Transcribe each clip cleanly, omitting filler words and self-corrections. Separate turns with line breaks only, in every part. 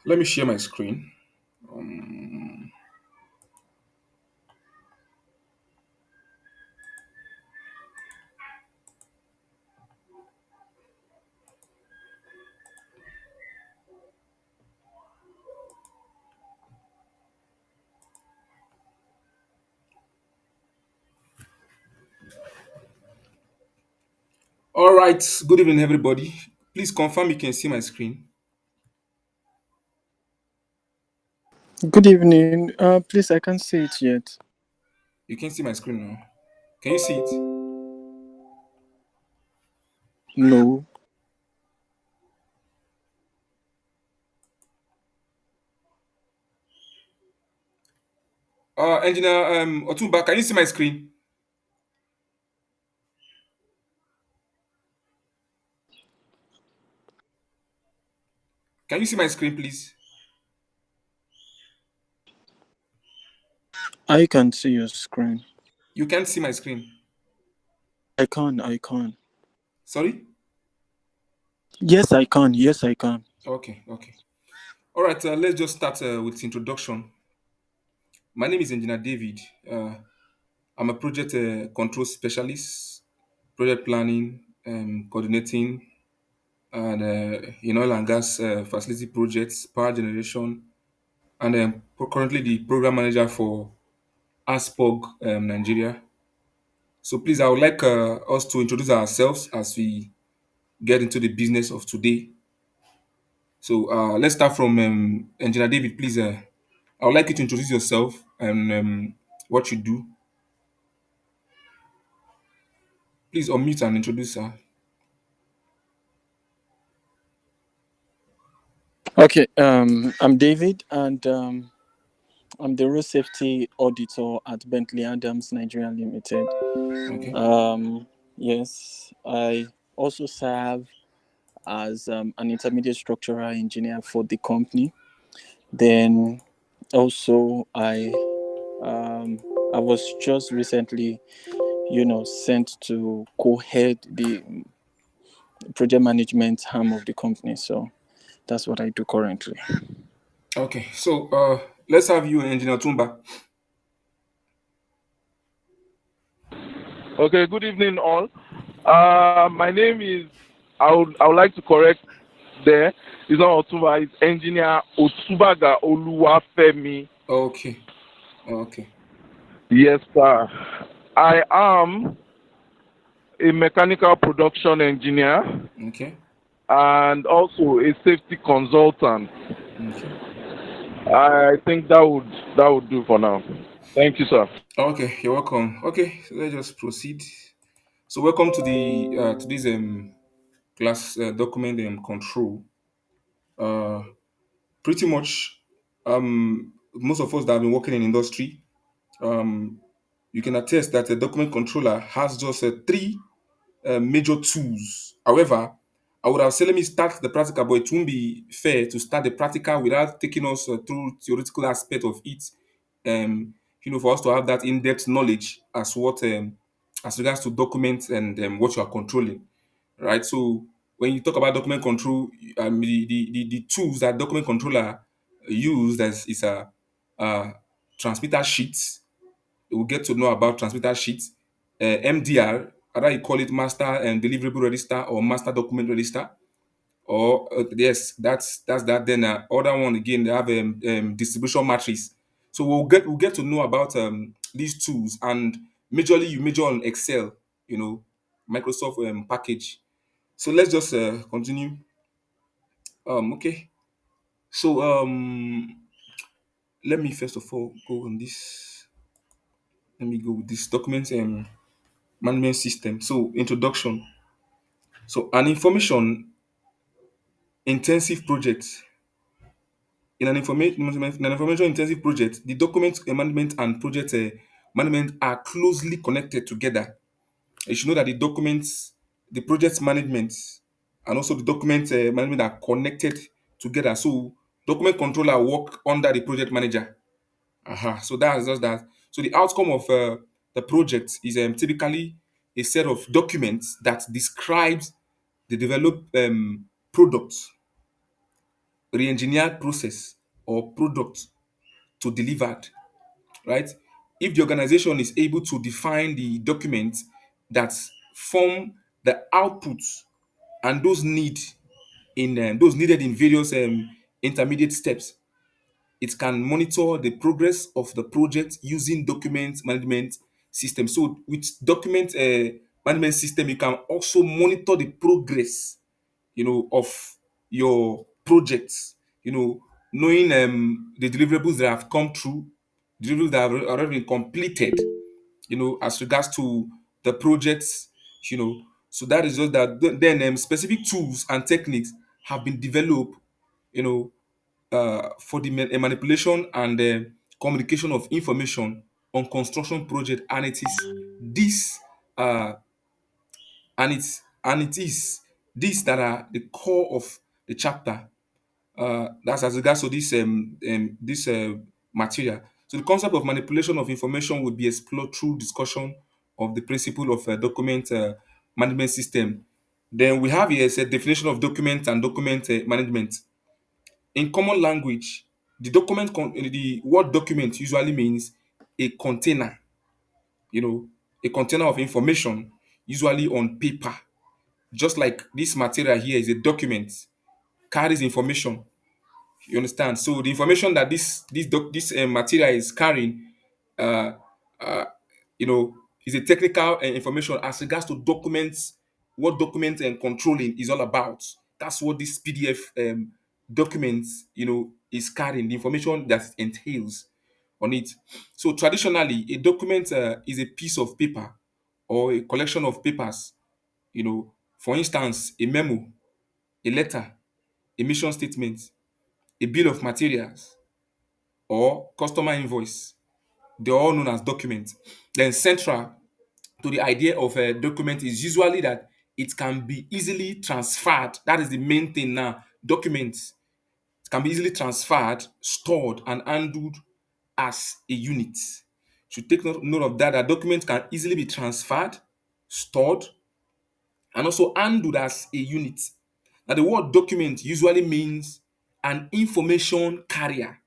Let me share my screen. All right. Good evening, everybody. Please confirm you can see my screen.
Good evening. Please, I can't see it yet.
You can see my screen now. Can you see it?
No.
Engineer Otumba, can you see my screen? Can you see my screen, please?
I can see your screen.
You can't see my screen.
I can.
Sorry?
Yes, I can. Yes, I can.
Okay, okay. All right. Let's just start with introduction. My name is Engineer David. I'm a project control specialist, project planning, coordinating, and in oil and gas facility projects, power generation, and currently the program manager for ASPOG Nigeria. So please, I would like us to introduce ourselves as we get into the business of today. So let's start from Engineer David. Please, I would like you to introduce yourself and what you do. Please unmute and introduce her.
Okay. I'm David, and I'm the road safety auditor at Bentley Adams Nigeria Limited.
Okay.
Yes, I also serve as an intermediate structural engineer for the company. Then also um, I was just recently, sent to co-head the project management arm of the company. So that's what I do currently.
Okay. So let's have you, Engineer Tumba.
Okay, good evening, all. My name is. I would like to correct there. It's not Otuba. It's Engineer Otubaga Oluwafemi.
Okay. Okay.
Yes, sir. I am a mechanical production engineer
Okay.
and also a safety consultant.
Okay.
I think that would do for now. Thank you, sir.
Okay. You're welcome. Okay. So let's just proceed. So welcome to the to this class document control. Uh, Pretty much, most of us that have been working in industry, um, you can attest that a document controller has just three major tools. However, I would have said let me start the practical, but it won't be fair to start the practical without taking us through theoretical aspect of it. For us to have that in-depth knowledge as regards to documents and what you are controlling, right? So when you talk about document control, the tools that document controller use is a transmitter sheets. We'll get to know about transmitter sheets, MDR, either you call it master and deliverable register or master document register, or yes, that's that. Then other one again, they have distribution matrix. So we'll get to know about these tools, and majorly you major on Excel, you know, Microsoft package. So let's just continue. Okay. So let me first of all go on this. Let me go with this document management system. So introduction. So an information intensive project. In an information intensive project, the document management and project management are closely connected together. You should know that the documents, the project management, and also the document management are connected together. So document controller work under the project manager. So that's just that. So the outcome of the project is typically a set of documents that describes the developed product re-engineered process or product to delivered, right? If the organization is able to define the documents that form the outputs and those needed in various intermediate steps, it can monitor the progress of the project using document management system. So with document management system, you can also monitor the progress, of your projects, knowing the deliverables that have come through, deliverables that have already been completed, as regards to the projects, so that is just that. Then specific tools and techniques have been developed, you know, for the manipulation and communication of information on construction project, and it is this uh, and it is these that are the core of the chapter. That's as regards to this material. So the concept of manipulation of information will be explored through discussion of the principle of document management system. Then we have here a definition of document and document management. In common language, the word document usually means a container, a container of information, usually on paper. Just like this material here is a document, carries information. You understand? So the information that this material is carrying, uh, uh, you know, is a technical information as regards to documents, what document and controlling is all about. That's what this PDF documents, is carrying, the information that it entails on it. So traditionally, a document is a piece of paper or a collection of papers. For instance, a memo, a letter, a mission statement, a bill of materials, or customer invoice. They're all known as documents. Then central to the idea of a document is usually that it can be easily transferred. That is the main thing now. Documents can be easily transferred, stored, and handled as a unit. Should take note of that. That documents can easily be transferred, stored, and also handled as a unit. Now, the word document usually means an information carrier.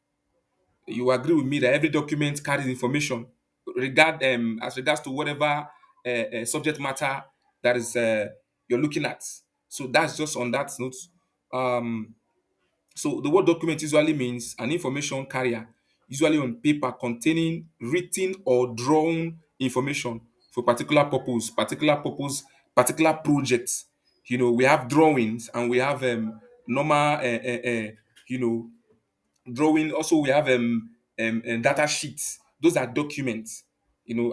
You agree with me that every document carries information as regards to whatever subject matter that is you're looking at. So that's just on that note. Um, so the word document usually means an information carrier, usually on paper containing written or drawn information for particular projects. We have drawings and we have normal, you know, drawing. Also, we have data sheets. Those are documents,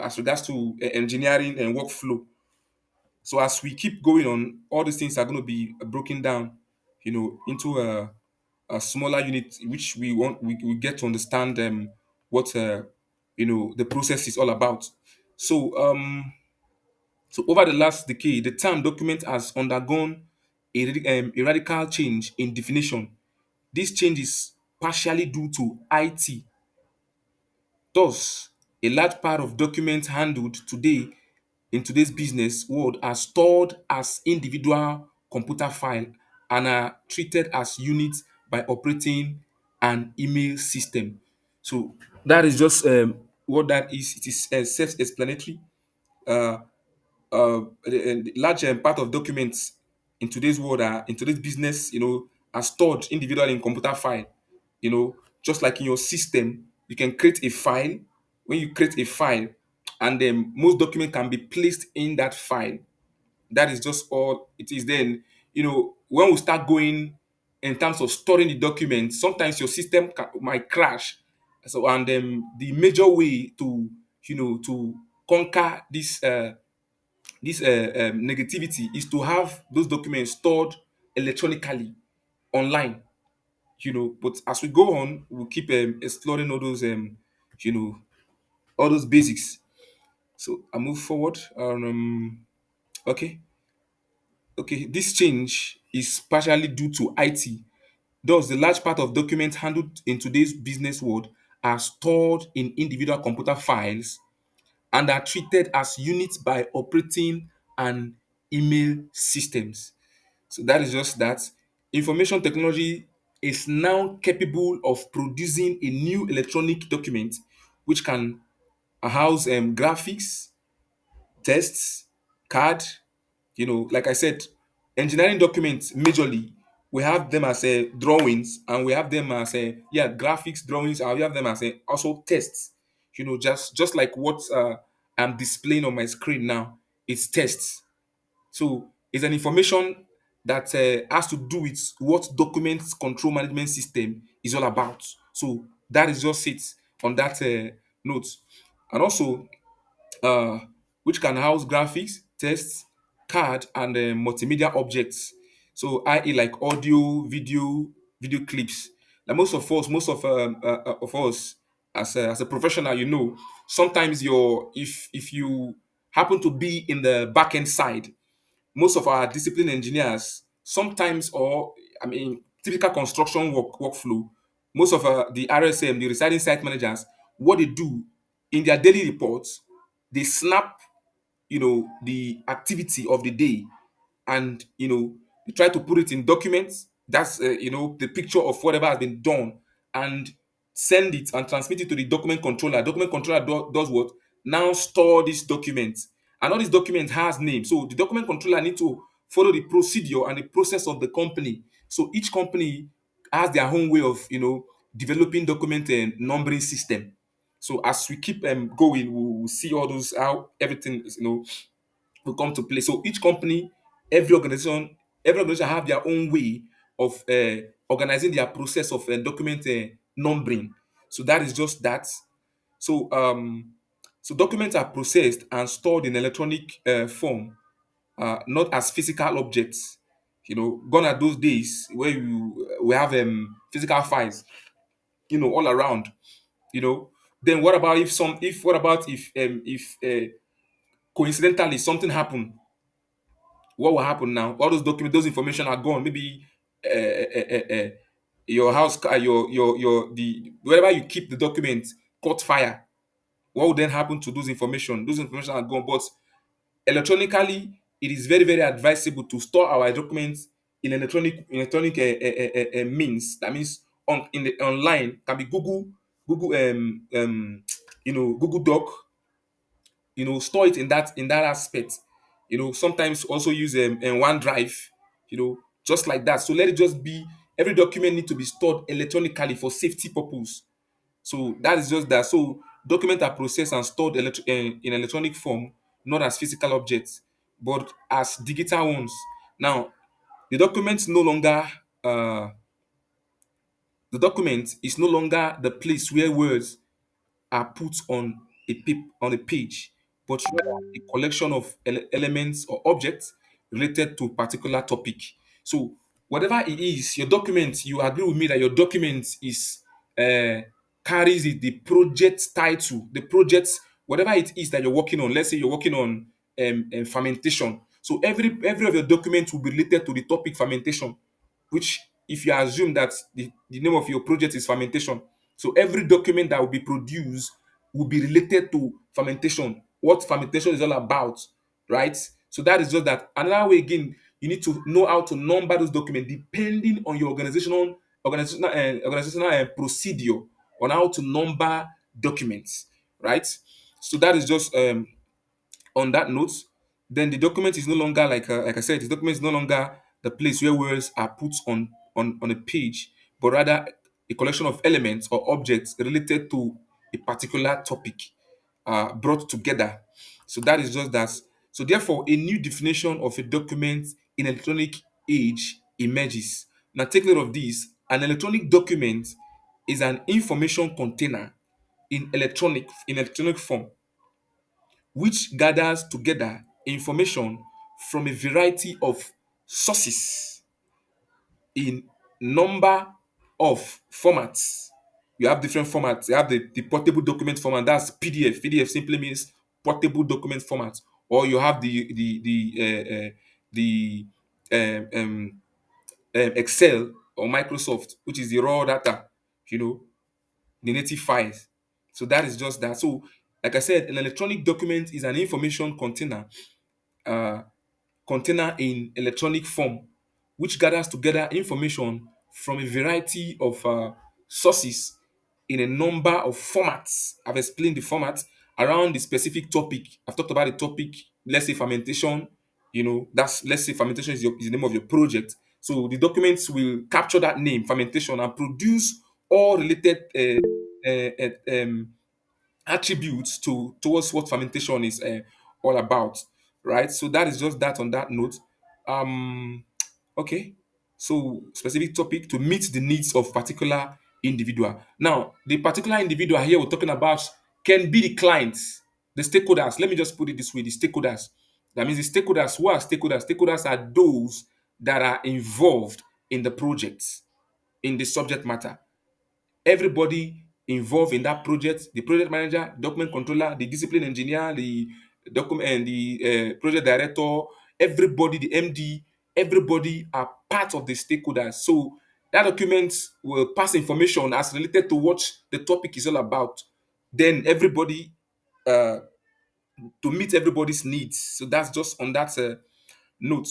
as regards to engineering and workflow. So as we keep going on, all these things are going to be broken down, into a smaller unit, which we get to understand what the process is all about. So over the last decade, the term document has undergone a radical change in definition. This change is partially due to IT. Thus, a large part of documents handled today in today's business world are stored as individual computer file and are treated as units by operating an email system. So that is just what that is. It is self-explanatory. Uh, the large part of documents in today's business, are stored individually in computer file. Just like in your system, you can create a file. When you create a file, and then most document can be placed in that file. That is just all it is. Then, when we start going in terms of storing the document, sometimes your system might crash. So, and the major way to conquer this negativity is to have those documents stored electronically online. But as we go on, we'll keep exploring you know all those basics. So I move forward. Okay, this change is partially due to IT. Thus, the large part of documents handled in today's business world are stored in individual computer files and are treated as units by operating and email systems. So that is just that. Information technology is now capable of producing a new electronic document which can house graphics, tests, card. Like I said, engineering documents majorly we have them as drawings, and we have them as graphics drawings, and we have them as also tests. Just like what I'm displaying on my screen now, it's tests. So it's an information that has to do with what document control management system is all about. So that is just it on that note. And also, uh, which can house graphics, text, card, and multimedia objects. So, i.e., like audio, video clips. Now, most of us, as a professional, sometimes if you happen to be in the back end side, most of our discipline engineers sometimes, or typical construction workflow, most of the RSM, the residing site managers, what they do in their daily reports, they snap the activity of the day, and you try to put it in documents. That's the picture of whatever has been done, and send it and transmit it to the document controller does what? Now store this document, and all these documents has name. So the document controller need to follow the procedure and the process of the company. So each company has their own way of developing document and numbering system. So as we keep going, we'll see all those, how everything is will come to play. So each company, every organization, every organization have their own way of organizing their process of document numbering. So that is just that. So so documents are processed and stored in electronic form, not as physical objects. Gone are those days where we have physical files, all around. You know. Then what about if coincidentally something happened? What will happen now? All those documents, those information are gone. Maybe your house, the wherever you keep the document caught fire. What would then happen to those information? Those information are gone. But electronically, it is very very advisable to store our documents in electronic means. That means in the online, can be Google Google Doc. Store it in that aspect. Sometimes also use OneDrive. Just like that. So let it just be, every document need to be stored electronically for safety purpose. So that is just that. So documents are processed and stored in electronic form, not as physical objects, but as digital ones. Now, the document no longer uh, the document is no longer the place where words are put on a page, but rather a collection of elements or objects related to a particular topic. So whatever it is, your document, you agree with me that your document is uh, carries the project title, the project, whatever it is that you're working on. Let's say you're working on fermentation. So every of your documents will be related to the topic fermentation, which, if you assume that the name of your project is fermentation, so every document that will be produced will be related to fermentation, what fermentation is all about, right? So that is just that. Another way again, you need to know how to number those documents depending on your organizational procedure on how to number documents, right? So that is just on that note. Then the document is no longer, like I said, the document is no longer the place where words are put on a page, but rather a collection of elements or objects related to a particular topic brought together. So that is just that. So therefore, a new definition of a document in electronic age emerges. Now take note of this. An electronic document is an information container in electronic form, which gathers together information from a variety of sources in number of formats. You have different formats. You have the portable document format, that's PDF. PDF simply means portable document format. Or you have the Excel or Microsoft, which is the raw data, you know, the native files. So that is just that. So, like I said, an electronic document is an information uh, container in electronic form, which gathers together information from a variety of sources in a number of formats. I've explained the format around the specific topic. I've talked about the topic, let's say fermentation. That's, let's say fermentation is the name of your project. So the documents will capture that name, fermentation, and produce all related attributes towards what fermentation is all about, right? So that is just that on that note. Um, okay. So specific topic to meet the needs of particular individual. Now, the particular individual here we're talking about can be the clients, the stakeholders. Let me just put it this way: the stakeholders. That means the stakeholders. Who are stakeholders? Stakeholders are those that are involved in the project, in the subject matter. Everybody involved in that project, the project manager, document controller, the discipline engineer, the document and the project director, everybody, the MD, everybody are part of the stakeholders. So that document will pass information as related to what the topic is all about. Then everybody, uh, to meet everybody's needs. So that's just on that note.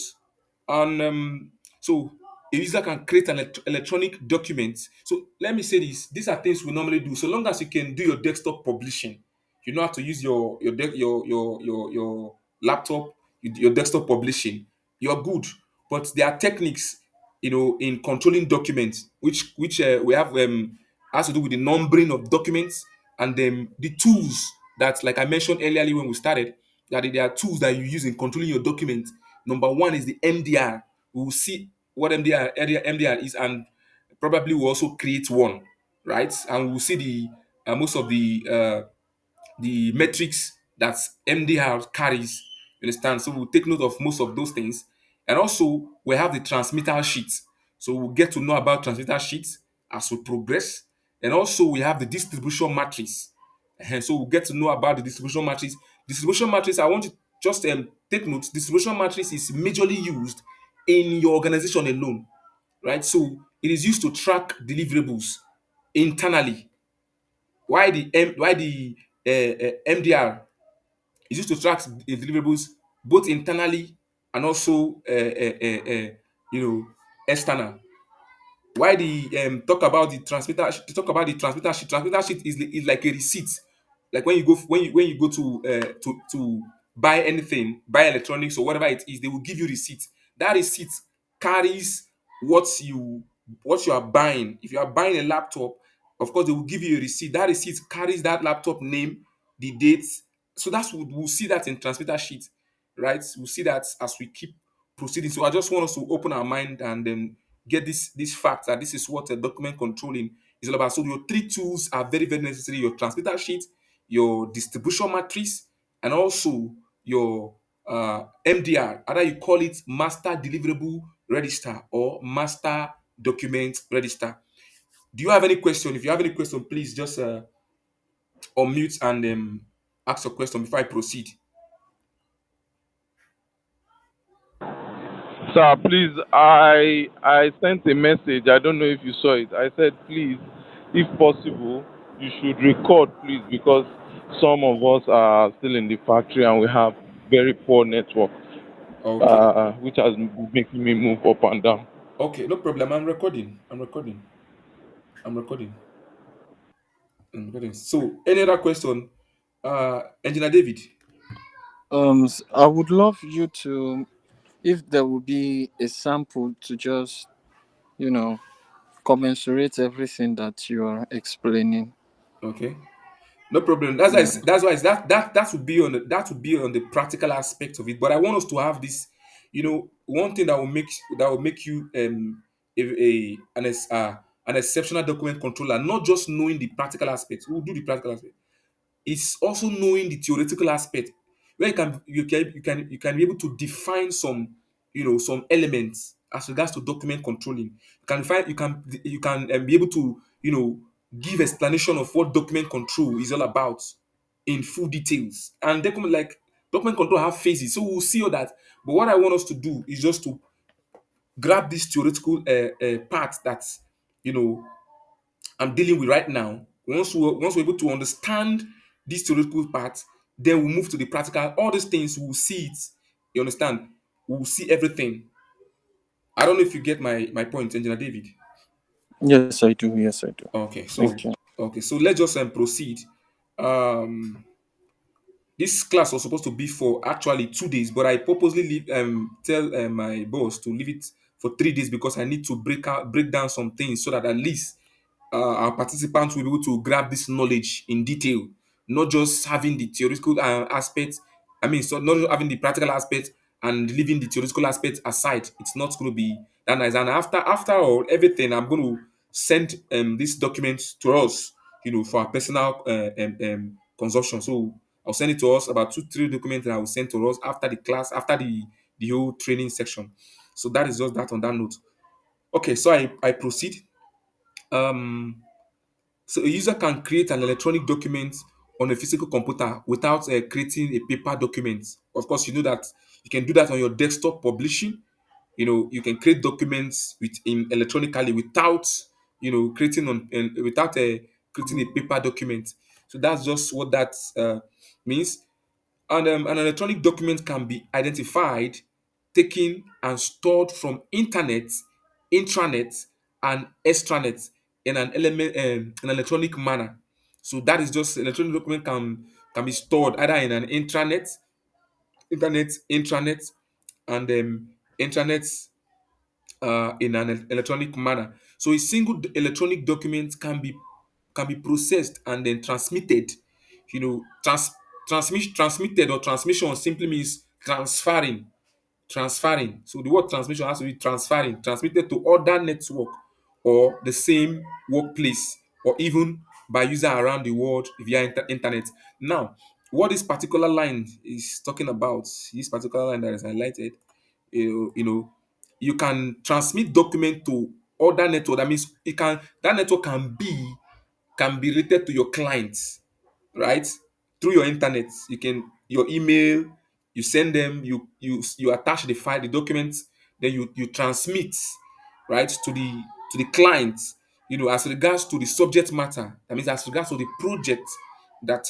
And so a user can create an electronic document. So let me say this: these are things we normally do. So long as you can do your desktop publishing, you know how to use your laptop, your desktop publishing. You're good, but there are techniques, in controlling documents, which we have has to do with the numbering of documents and the tools that, like I mentioned earlier when we started, that there are tools that you use in controlling your document. Number one is the MDR. We will see what MDR is, and probably we'll also create one, right? And we'll see most of the metrics that MDR carries. You understand? So we'll take note of most of those things. And also we have the transmitter sheet. So we'll get to know about transmitter sheets as we progress. And also we have the distribution matrix. So we'll get to know about the distribution matrix. Distribution matrix, I want you to just take note. Distribution matrix is majorly used in your organization alone, right? So it is used to track deliverables internally. Why the MDR is used to track deliverables both internally and also external. Why the talk about the transmitter sheet. Transmitter sheet is like a receipt. Like when you go to buy anything, buy electronics or whatever it is, they will give you receipt. That receipt carries what you are buying. If you are buying a laptop, of course they will give you a receipt. That receipt carries that laptop name, the dates. So we'll see that in transmitter sheet, right? We'll see that as we keep proceeding. So I just want us to open our mind and then get this fact that this is what document controlling is all about. So your three tools are very, very necessary: your transmitter sheet, your distribution matrix, and also your MDR. Either you call it master deliverable register or master document register. Do you have any question? If you have any question, please just unmute and ask your question before I proceed.
Sir, please, I sent a message. I don't know if you saw it. I said, please, if possible, you should record, please, because some of us are still in the factory and we have very poor network,
Okay.
which has been making me move up and down.
Okay, no problem. I'm recording. I'm recording. I'm recording. I'm recording. So, any other question? Engineer David.
I would love you to, if there will be a sample to just, you know, commensurate everything that you are explaining.
Okay. No problem. That's why
Yeah.
that would be on the practical aspect of it. But I want us to have this, one thing that will make you an exceptional document controller, not just knowing the practical aspect. We'll do the practical aspect. It's also knowing the theoretical aspect, where you can be able to define some elements as regards to document controlling. You can be able to give explanation of what document control is all about in full details. And document control have phases, so we'll see all that. But what I want us to do is just to grab this theoretical part that you know I'm dealing with right now. Once we're able to understand this theoretical part, then we'll move to the practical. All these things we'll see it. You understand? We'll see everything. I don't know if you get my point, Engineer David.
Yes, I do. Yes, I do.
Okay,
Thank you.
so let's just proceed. Um, this class was supposed to be for actually 2 days, but I purposely tell my boss to leave it for 3 days because I need to break down some things so that at least our participants will be able to grab this knowledge in detail, not just having the theoretical aspect. I mean, so not just having the practical aspect and leaving the theoretical aspect aside. It's not going to be that nice. And after all everything, I'm going to send this document to us, for our personal consumption. So I'll send it to us about 2 3 documents that I will send to us after the class, after the whole training section. So that is just that on that note. Okay, so I proceed. Um, so a user can create an electronic document on a physical computer without creating a paper document. Of course, you know that you can do that on your desktop publishing. You can create documents in electronically without creating without creating a paper document. So that's just what that means. And an electronic document can be identified, taken, and stored from internet, intranet, and extranet in an electronic manner. So that is just electronic document can be stored either in an intranet, and intranet in an electronic manner. So a single electronic document can be processed and then transmitted. You know, transmitted or transmission simply means transferring. So the word transmission has to be transferring, transmitted to other network or the same workplace or even by user around the world via internet. Now, what this particular line is talking about, this particular line that is highlighted, you know, you can transmit document to other network. That means that network can be related to your clients, right? Through your internet, your email, you send them, you attach the file, the documents, then you transmit, right, to the client. As regards to the subject matter, that means as regards to the project that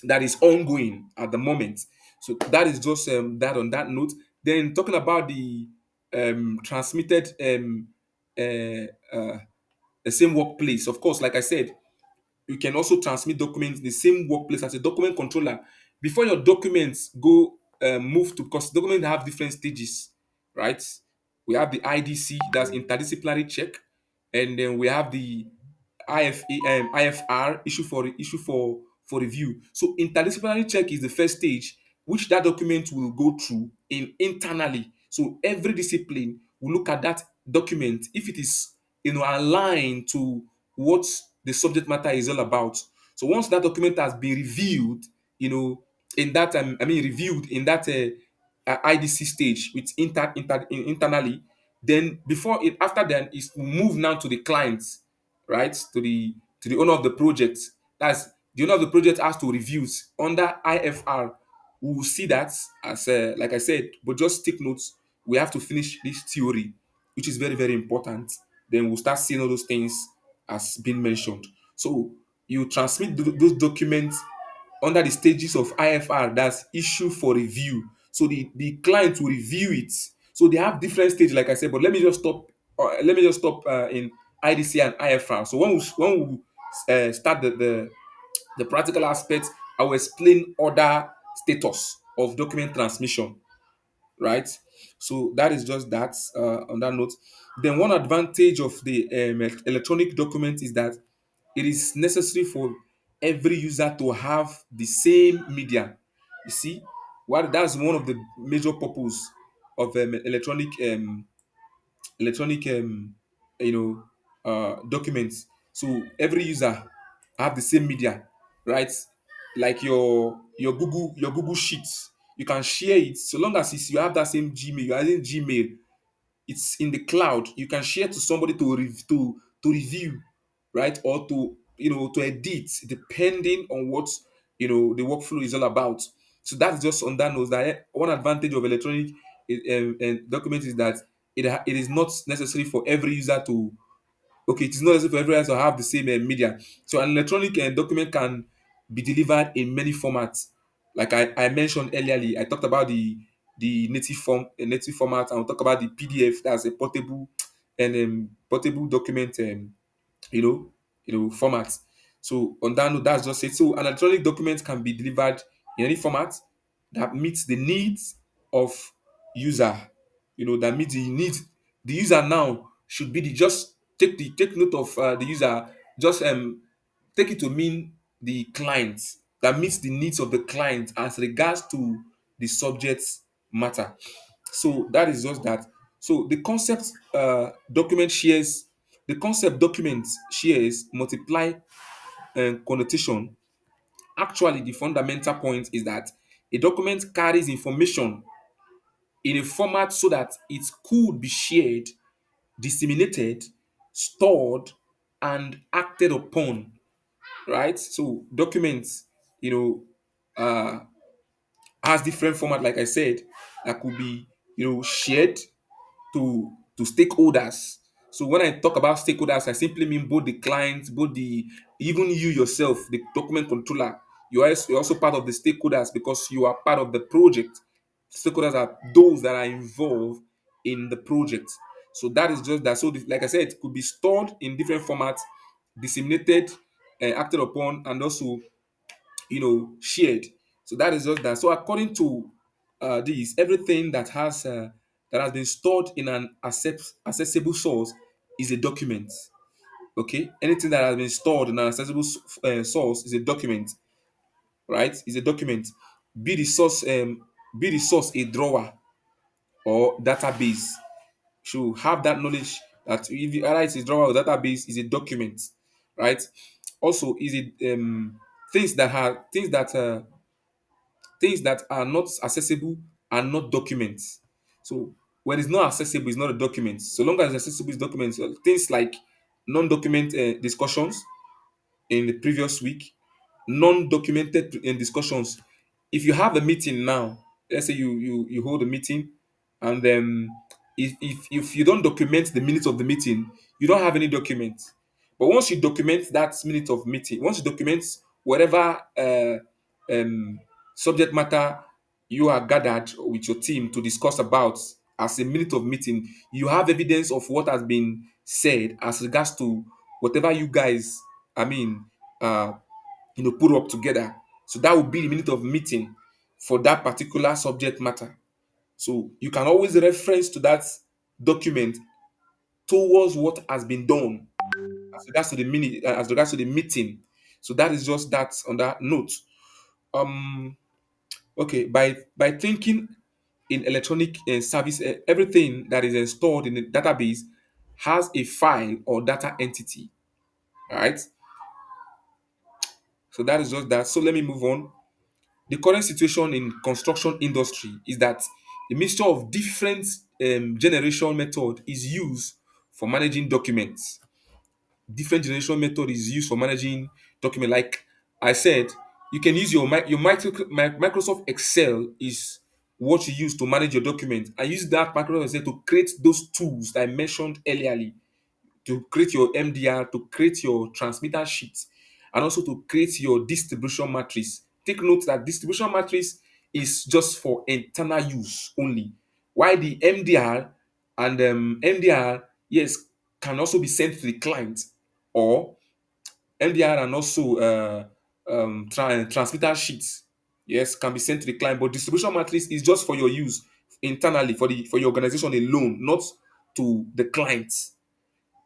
that is ongoing at the moment. So that is just that on that note. Then talking about the transmitted the same workplace. Of course, like I said, you can also transmit documents in the same workplace as a document controller. Before your documents go move to, because documents have different stages, right? We have the IDC, that's interdisciplinary check, and then we have the IFR, issue for review. So interdisciplinary check is the first stage, which that document will go through in internally. So every discipline will look at that document if it is aligned to what the subject matter is all about. So once that document has been reviewed, in that reviewed in that IDC stage with internally, then before it after then is move now to the clients, right? To the owner of the project. That's the owner of the project has to reviews under IFR. We will see that as like I said, but just take notes. We have to finish this theory, which is very very important. Then we'll start seeing all those things as being mentioned. So you transmit those documents under the stages of IFR, that's issue for review. So the client will review it. So they have different stages, like I said, but let me just stop in IDC and IFR. So when we start the practical aspect, I will explain other status of document transmission, right? So that is just that on that note. Then one advantage of the electronic document is that it is necessary for every user to have the same media. You see, what that's one of the major purpose of electronic documents. So every user have the same media, right? Like your Google Sheets, you can share it so long as you have that same Gmail. You are using Gmail, it's in the cloud. You can share to somebody to review, right, or to edit, depending on what the workflow is all about. So that's just on that note that one advantage of electronic document is that it is not necessary for every user to okay, it is not necessary for everyone to have the same media. So an electronic document can be delivered in many formats. Like I mentioned earlier, I talked about the native format, and we'll talk about the PDF, that's a portable and portable document you know, format. So on that note, that's just it. So an electronic document can be delivered in any format that meets the needs of user. That meets the needs. The user now should be the just take note of the user. Just take it to mean the client that meets the needs of the client as regards to the subject matter. So that is just that. So the concept document shares multiply connotation. Actually, the fundamental point is that a document carries information in a format so that it could be shared, disseminated, stored, and acted upon. Right? So documents, you know, has different format, like I said, that could be shared to stakeholders. So when I talk about stakeholders, I simply mean both the clients, both the even you yourself, the document controller. You're also part of the stakeholders because you are part of the project. Stakeholders are those that are involved in the project. So that is just that. So like I said, it could be stored in different formats, disseminated, acted upon, and also shared. So that is just that. So according to this, everything that has been stored in an accessible source is a document. Okay, anything that has been stored in an accessible source is a document, right? Is a document. Be the source, be the source a drawer or database. Should have that knowledge that if you either it's a drawer or database is a document, right? Also, is it things that are not accessible are not documents. So when it's not accessible, it's not a document. So long as it's accessible, it's documents. So things like non-document discussions in the previous week, non-documented in discussions. If you have a meeting now, let's say you hold a meeting, and if you don't document the minutes of the meeting, you don't have any document. But once you document that minute of meeting, once you document whatever um, subject matter you are gathered with your team to discuss about as a minute of meeting, you have evidence of what has been said as regards to whatever you guys, I mean, uh, put up together. So that would be the minute of meeting for that particular subject matter. So you can always reference to that document towards what has been done as regards to the minute, as regards to the meeting. So that is just that on that note. Um, okay, by thinking in electronic service, everything that is stored in the database has a file or data entity. All right. So that is just that. So let me move on. The current situation in construction industry is that a mixture of different generation method is used for managing documents. Different generation method is used for managing document. Like I said, you can use Microsoft Excel is what you use to manage your document. I use that Microsoft Excel to create those tools that I mentioned earlier, to create your MDR, to create your transmitter sheet, and also to create your distribution matrix. Take note that distribution matrix is just for internal use only, while the MDR and MDR, yes, can also be sent to the client, or MDR and also transmitter sheets, yes, can be sent to the client. But distribution matrix is just for your use internally for your organization alone, not to the clients.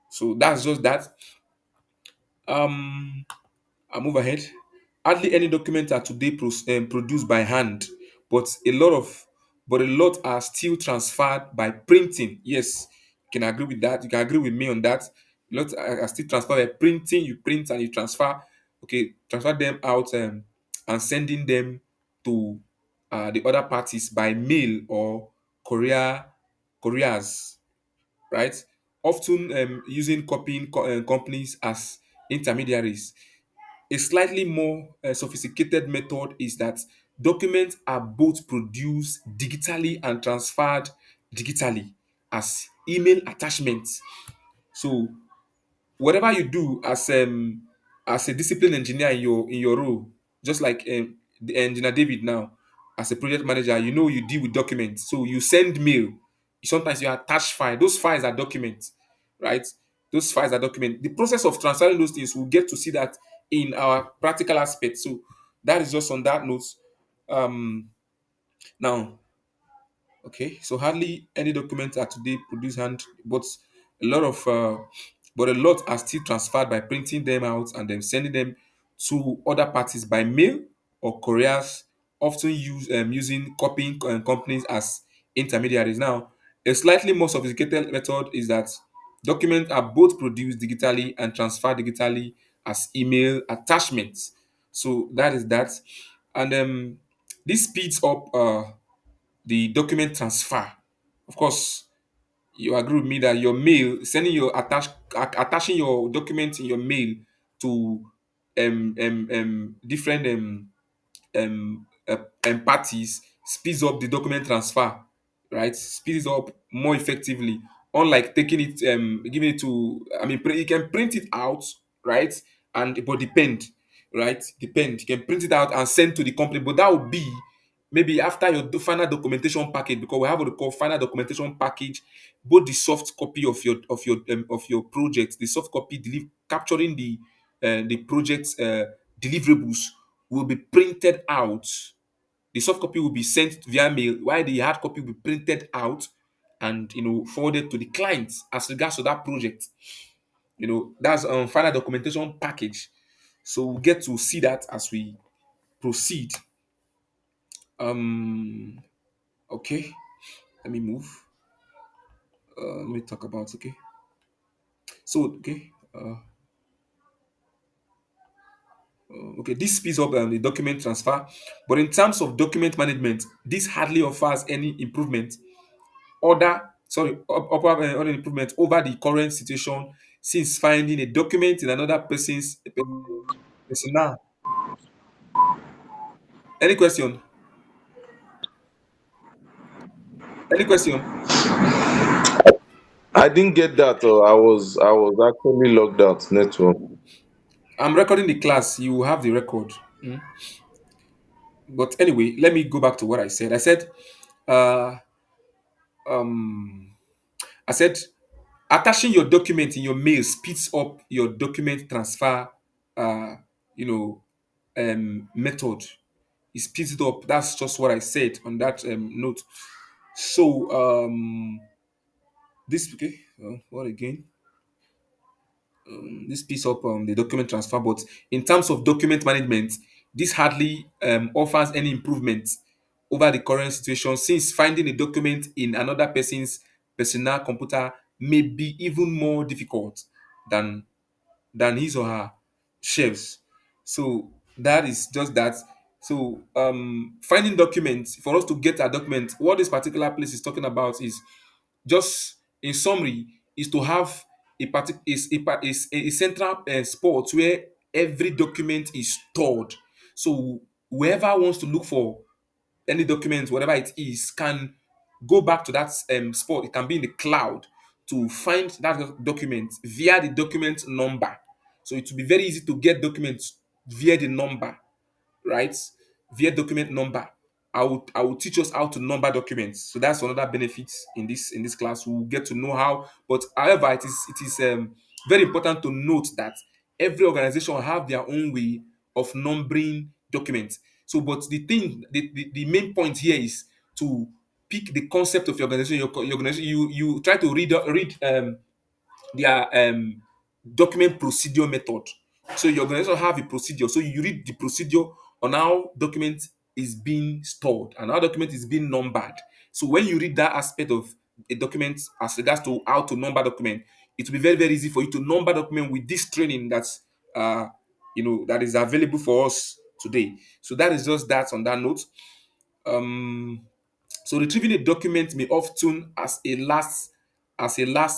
So that's just that. Um, I move ahead. Hardly any documents are today produced by hand, but a lot are still transferred by printing. Yes, you can agree with that. You can agree with me on that. A lot are still transferred by printing. You print and you transfer. Okay, transfer them out and sending them to the other parties by mail or couriers, right? Often using copying companies as intermediaries. A slightly more sophisticated method is that documents are both produced digitally and transferred digitally as email attachments. So whatever you do as a discipline engineer in your role, just like the engineer David now, as a project manager, you deal with documents. So you send mail. Sometimes you attach file. Those files are documents. right? Those files are document. The process of transferring those things, we'll get to see that in our practical aspect. So that is just on that note. Now, okay, so hardly any documents are today produced hand, but a lot of but a lot are still transferred by printing them out and then sending them to other parties by mail or couriers, often using copying companies as intermediaries. Now, a slightly more sophisticated method is that documents are both produced digitally and transferred digitally as email attachments. So that is that, and this speeds up the document transfer. Of course, you agree with me that your mail, sending your attaching your document in your mail to different parties speeds up the document transfer, right? Speeds up more effectively. Unlike taking it, giving it to, I mean, you can print it out, right? And but depend, right? Depend. You can print it out and send to the company, but that would be maybe after your final documentation package, because we have what we call final documentation package, both the soft copy of your project, the soft copy capturing the project deliverables will be printed out. The soft copy will be sent via mail, while the hard copy will be printed out and forwarded to the client as regards to that project. That's final documentation package. So we'll get to see that as we proceed. Um, okay, let me move. Let me talk about okay. So okay, okay, this speeds up the document transfer, but in terms of document management, this hardly offers any improvement other improvement over the current situation, since finding a document in another person's personal. Any question? Any question?
I didn't get that. I was actually logged out network.
I'm recording the class. You will have the record. Mm. But anyway, let me go back to what I said. Uh, um, I said attaching your document in your mail speeds up your document transfer. Uh, you know, method. It speeds it up. That's just what I said on that note. So this okay. What again? This piece of the document transfer, but in terms of document management, this hardly offers any improvement over the current situation, since finding a document in another person's personal computer may be even more difficult than his or her shelves. So that is just that. So finding documents, for us to get a document, what this particular place is talking about is, just in summary, is to have a central spot where every document is stored. So whoever wants to look for any document, whatever it is, can go back to that spot. It can be in the cloud to find that document via the document number. So it will be very easy to get documents via the number, right? Via document number. I will teach us how to number documents. So that's another benefit in this class. We'll get to know how. But however, it is very important to note that every organization will have their own way of numbering documents. So, but the main point here is to pick the concept of your organization. Your organization, you try to read their document procedure method. So your organization have a procedure. So you read the procedure on how document is being stored and how document is being numbered. So when you read that aspect of a document as regards to how to number document, it will be very, very easy for you to number document with this training uh that is available for us today. So that is just that on that note. Um so retrieving a document may often, as a last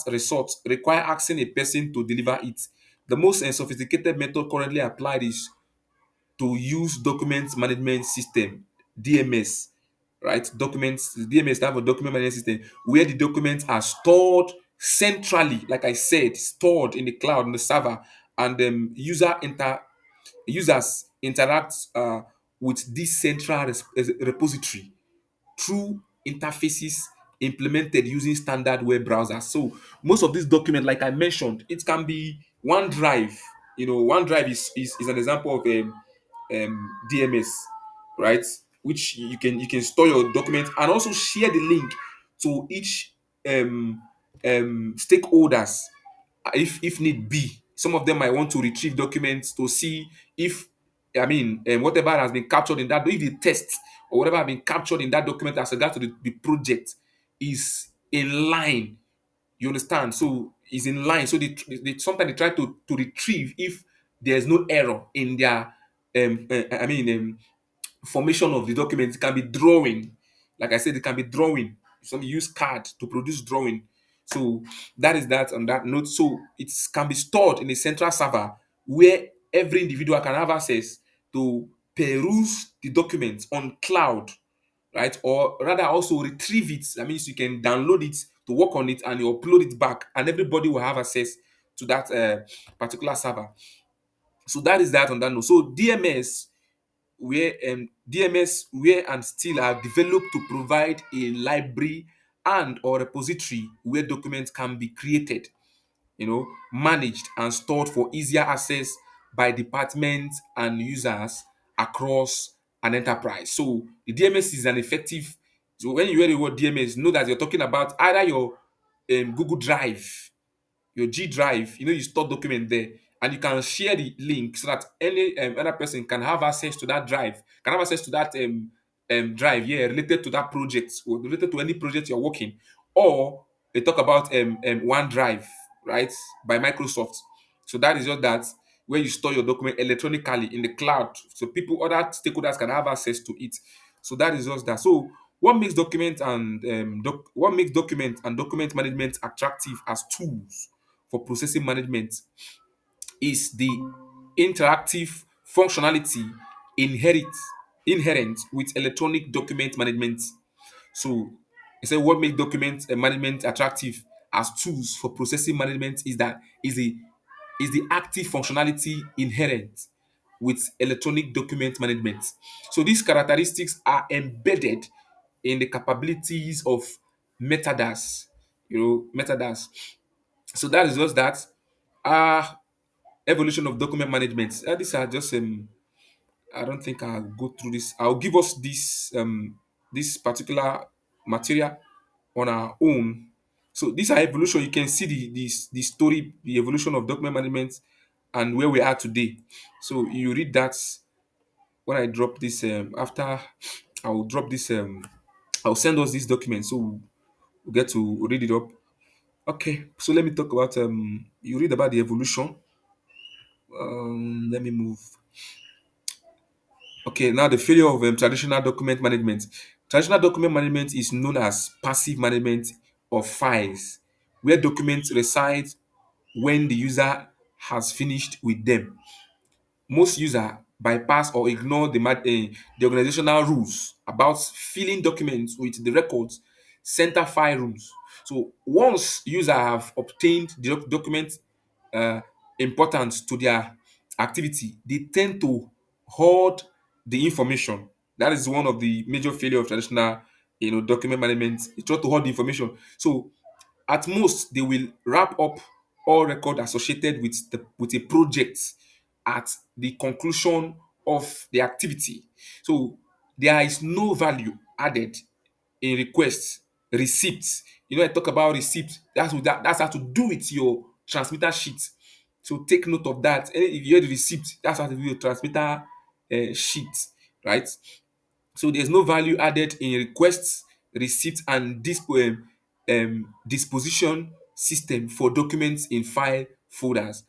resort, require asking a person to deliver it. The most sophisticated method currently applied is to use document management system (DMS). Right? Documents DMS stand for document management system, where the documents are stored centrally, like I said, stored in the cloud on the server, and users interact with this central repository through interfaces implemented using standard web browsers. So most of these documents, like I mentioned, it can be OneDrive. OneDrive is an example of DMS, right? Which you can store your document and also share the link to each um, stakeholders if need be. Some of them might want to retrieve documents to see if, whatever has been captured in that, if the text or whatever has been captured in that document as regard to the project is in line. You understand? So is in line. So they sometimes they try to retrieve if there's no error in their formation of the document. It can be drawing. Like I said, it can be drawing. Some use card to produce drawing. So that is that on that note. So it can be stored in a central server where every individual can have access to peruse the documents on cloud, right? Or rather also retrieve it. That means you can download it to work on it and you upload it back, and everybody will have access to that particular server. So that is that on that note. So DMS where and still are developed to provide a library and or repository where documents can be created, managed and stored for easier access by departments and users across an enterprise. So the DMS is an effective. So when you hear the word DMS, know that you're talking about either your Google Drive, your G Drive, you store document there, and you can share the link so that any other person can have access to that drive, can have access to that drive, yeah, related to that project or related to any project you're working. Or they talk about OneDrive, right, by Microsoft. So that is just that where you store your document electronically in the cloud, so people, other stakeholders can have access to it. So that is just that. So what makes document and document management attractive as tools for processing management is the interactive functionality inherent inherent with electronic document management. So I said what makes document management attractive as tools for processing management is the active functionality inherent with electronic document management. So these characteristics are embedded in the capabilities of metadata. Metadata. So that is just that. Uh Evolution of document management. These are just I don't think I'll go through this. I'll give us this particular material on our own. So these are evolution. You can see the story, the evolution of document management and where we are today. So you read that when I drop this after I'll drop this I'll send us this document so we'll get to read it up. Okay, so let me talk about you read about the evolution. Let me move. Okay, now the failure of traditional document management. Traditional document management is known as passive management of files, where documents reside when the user has finished with them. Most users bypass or ignore the organizational rules about filling documents with the records center file rooms. So once users have obtained the document uh, importance to their activity, they tend to hoard the information. That is one of the major failure of traditional, document management. They try to hoard the information. So at most, they will wrap up all record associated with a project at the conclusion of the activity. So there is no value added in requests, receipts. I talk about receipts. That's how to do with your transmitter sheet. So take note of that. If you hear the receipt, that's how to do your transmitter sheet, right? So there's no value added in requests, receipts, and disposition system for documents in file folders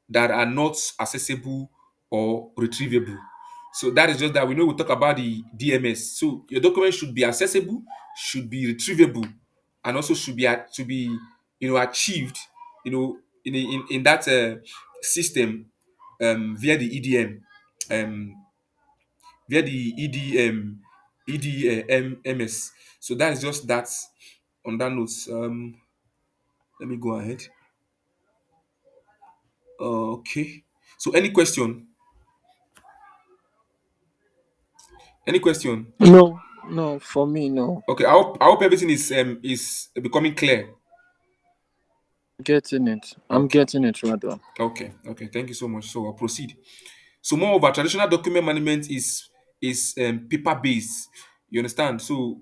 that are not accessible or retrievable. So that is just that we know we talk about the DMS. So your document should be accessible, should be retrievable, and also should be achieved in that system via the EDM. Um, via the EDMS. So that is just that on that note. Let me go ahead. Okay. So any question? Any question?
No. No, for me, no.
Okay, I hope everything is becoming clear.
Getting it. I'm
Okay,
getting it rather.
okay. Thank you so much. So I'll proceed. So moreover, traditional document management is paper based. You understand? So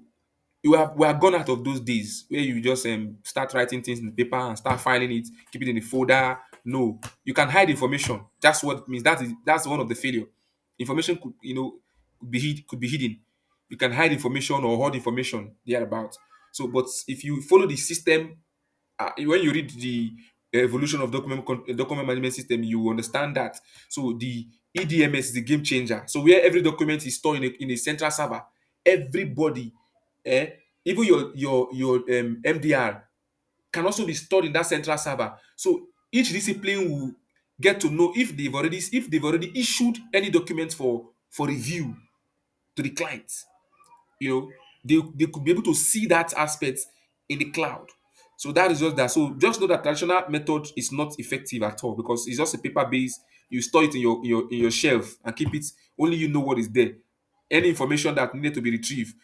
we are gone out of those days where you just start writing things in the paper and start filing it, keep it in the folder. No, you can hide information. That's what it means. That's one of the failure. Information could be hidden. You can hide information or hold information thereabout. So, but if you follow the system, when you read the evolution of document management system, you understand that. So the EDMS is the game changer. So where every document is stored in a central server, everybody, eh, even your MDR can also be stored in that central server. So each discipline will get to know if they've already issued any document for review to the client. you know they could be able to see that aspect in the cloud. So that is just that. So just know that traditional method is not effective at all, because it's just a paper base. You store it in your shelf and keep it. Only you know what is there. Any information that needed to be retrieved,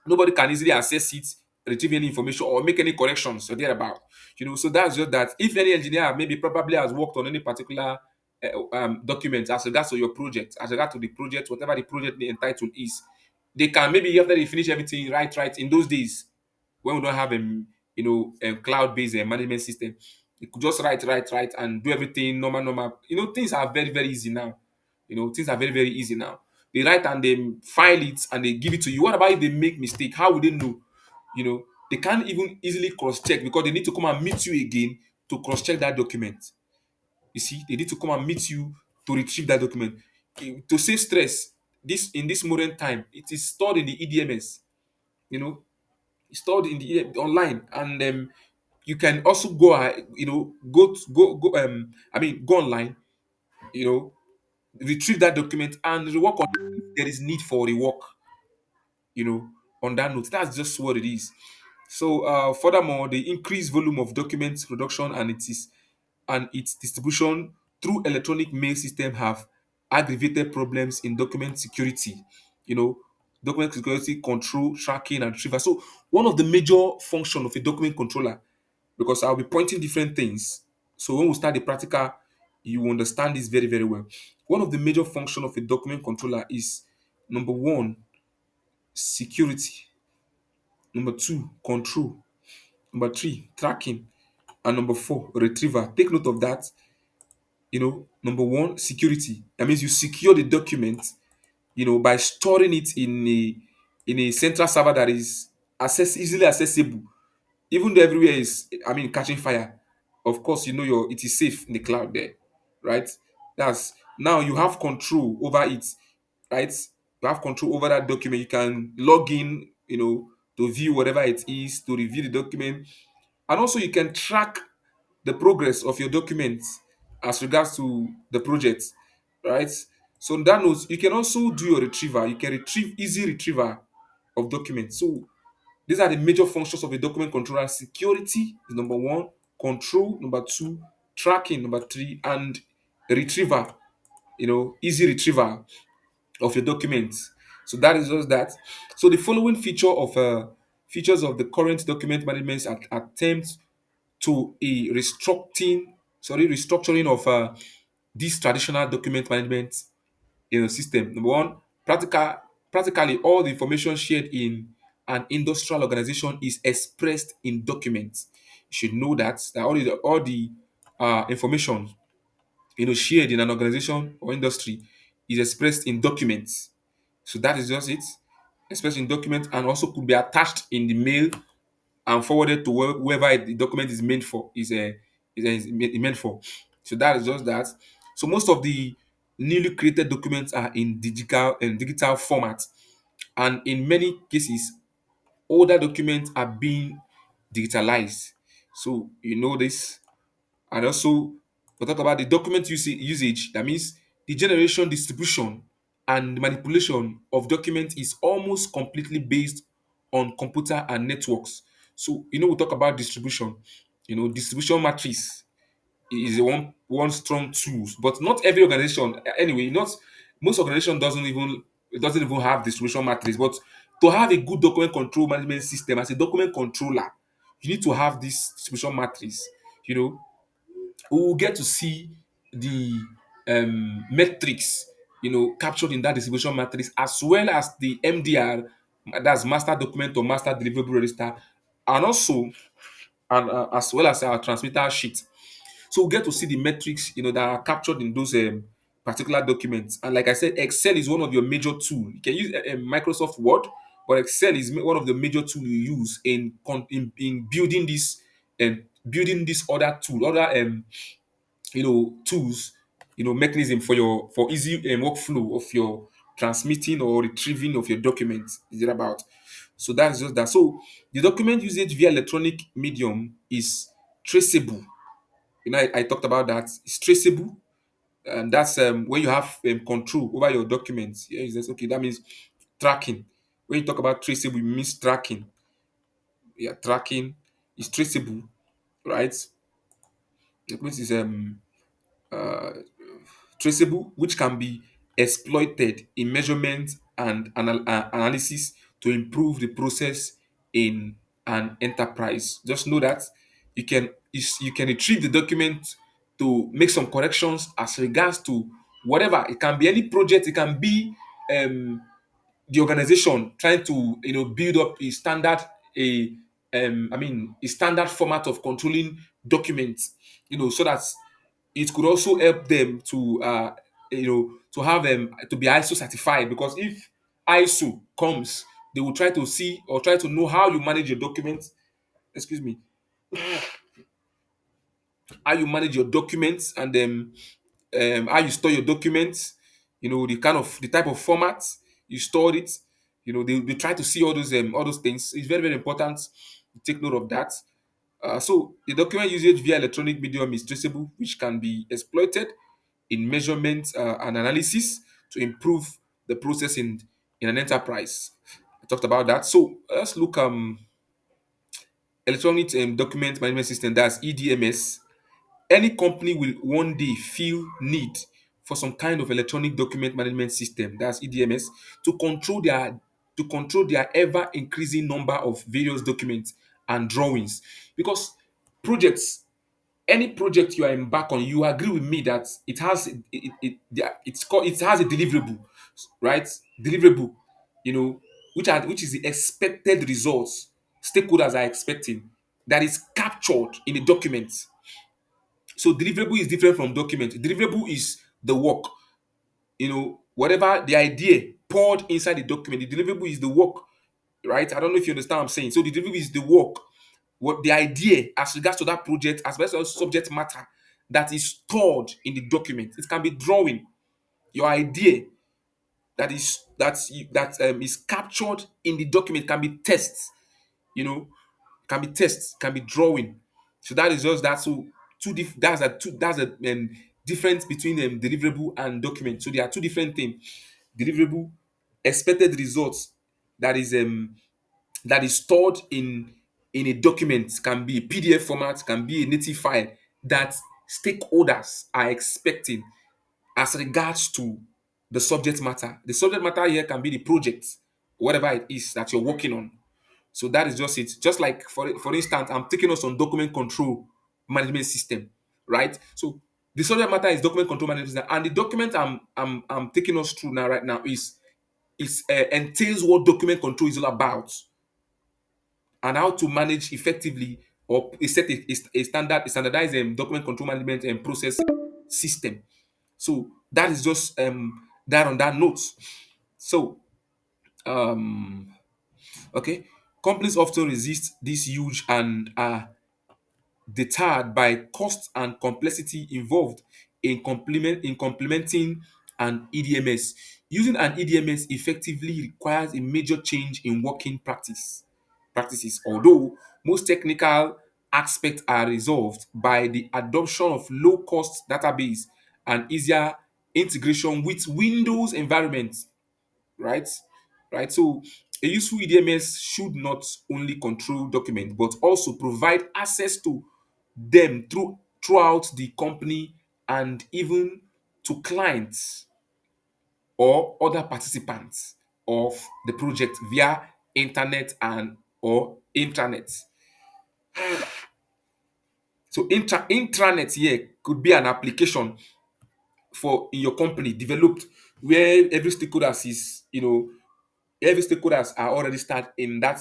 nobody can easily access it, retrieve any information or make any corrections or thereabout. So that's just that. If any engineer maybe probably has worked on any particular document as regards to your project, as regards to the project, whatever the project name entitled is, they can, maybe after they finish everything, right in those days when we don't have cloud-based management system, you could just write and do everything normal. Things are very, very easy now. Things are very, very easy now. They write and they file it and they give it to you. What about if they make mistake? How would they know? They can't even easily cross-check, because they need to come and meet you again to cross-check that document. You see, they need to come and meet you to retrieve that document. To save stress, this in this modern time, it is stored in the EDMS. You know, stored in the online, and you can also go go online, you know retrieve that document and rework on it if there is need for rework, you know on that note. That's just what it is. So furthermore, the increased volume of documents production and its distribution through electronic mail system have aggravated problems in document security, you know, document security control, tracking, and retrieval. So one of the major function of a document controller, because I'll be pointing different things. So when we start the practical, you will understand this very, very well. One of the major function of a document controller is number one, security, number two, control, number three, tracking, and number four, retrieval. Take note of that. Number one, security. That means you secure the document, by storing it in a central server that is easily accessible, even though everywhere is, catching fire. Of course, it is safe in the cloud there, right? That's now you have control over it, right? You have control over that document. You can log in, to view whatever it is, to review the document, and also you can track the progress of your documents as regards to the project, right? So on that note, you can also do your retrieval. You can retrieve easy retrieval of documents. So these are the major functions of a document controller. Security is number one, control number two, tracking number three, and retrieval, easy retrieval of your documents. So that is just that. So the following features of the current document management attempt to a restructuring of this traditional document management system. Number one, practically all the information shared in an industrial organization is expressed in documents. You should know that all the information shared in an organization or industry is expressed in documents. So that is just it. Expressed in documents, and also could be attached in the mail and forwarded to whoever the document is meant for is meant for. So that is just that. So most of the newly created documents are in digital format, and in many cases, older documents are being digitalized. So you know this. And also, we'll talk about the document usage. That means the generation, distribution, and manipulation of documents is almost completely based on computer and networks. So, we'll talk about distribution. Distribution matrix is one strong tool, but not every organization. Anyway, not most organization doesn't even it doesn't even have distribution matrix. But to have a good document control management system as a document controller, you need to have this distribution matrix. You know, we will get to see the metrics, captured in that distribution matrix, as well as the MDR, that's master document or master deliverable register, and also as well as our transmitter sheet. So we get to see the metrics, that are captured in those particular documents. And like I said, Excel is one of your major tools. You can use Microsoft Word, but Excel is one of the major tools you use in building this and building this other tool, other tools, mechanism for easy workflow of your transmitting or retrieving of your documents is it about. So that's just that. So the document usage via electronic medium is traceable. I talked about that. It's traceable, and that's when you have control over your documents. Yeah, it's just, okay, that means tracking. When you talk about traceable, it means tracking. Yeah, tracking is traceable, right? Document is uh, traceable, which can be exploited in measurement and analysis to improve the process in an enterprise. Just know that you can retrieve the document to make some corrections as regards to whatever. It can be any project. It can be um, the organization trying to build up a standard a a standard format of controlling documents, so that it could also help them to to have to be ISO certified, because if ISO comes, they will try to see or try to know how you manage your documents. Excuse me, how you manage your documents, and how you store your documents, the type of format you store it. They try to see all those things. It's very, very important to take note of that. So the document usage via electronic medium is traceable, which can be exploited in measurement and analysis to improve the process in an enterprise. I talked about that. So let's look electronic document management system, that's EDMS. Any company will one day feel need for some kind of electronic document management system, that's EDMS, to control their ever increasing number of various documents and drawings. Because projects any project you are embark on, you agree with me that it has a deliverable, right? Deliverable, you know, which is the expected results stakeholders are expecting, that is captured in the document. So deliverable is different from document. Deliverable is the work, whatever the idea poured inside the document. The deliverable is the work, right? I don't know if you understand what I'm saying. So the deliverable is the work, what the idea as regards to that project, as well as subject matter that is stored in the document. It can be drawing, your idea that is captured in the document, can be text, you know, can be text, can be drawing. So that is just that. So that's a difference between deliverable and document. So there are two different things. Deliverable, expected results, that is stored in a document, can be a PDF format, can be a native file, that stakeholders are expecting as regards to the subject matter. The subject matter here can be the project, whatever it is that you're working on. So that is just it. Just like for instance, I'm taking us on document control management system, right? So the subject matter is document control management system, and the document I'm taking us through now right now is entails what document control is all about, and how to manage effectively or set a standardized document control management and process system. So that is just that on that note. So um okay, companies often resist this huge and are deterred by cost and complexity involved in complementing an EDMS. Using an EDMS effectively requires a major change in working practices, although most technical aspects are resolved by the adoption of low-cost database and easier integration with Windows environments, right? Right. So a useful EDMS should not only control documents but also provide access to them throughout the company and even to clients. or other participants of the project via internet and or intranet. So intranet here could be an application for in your company developed where every stakeholders is, every stakeholders are all registered in that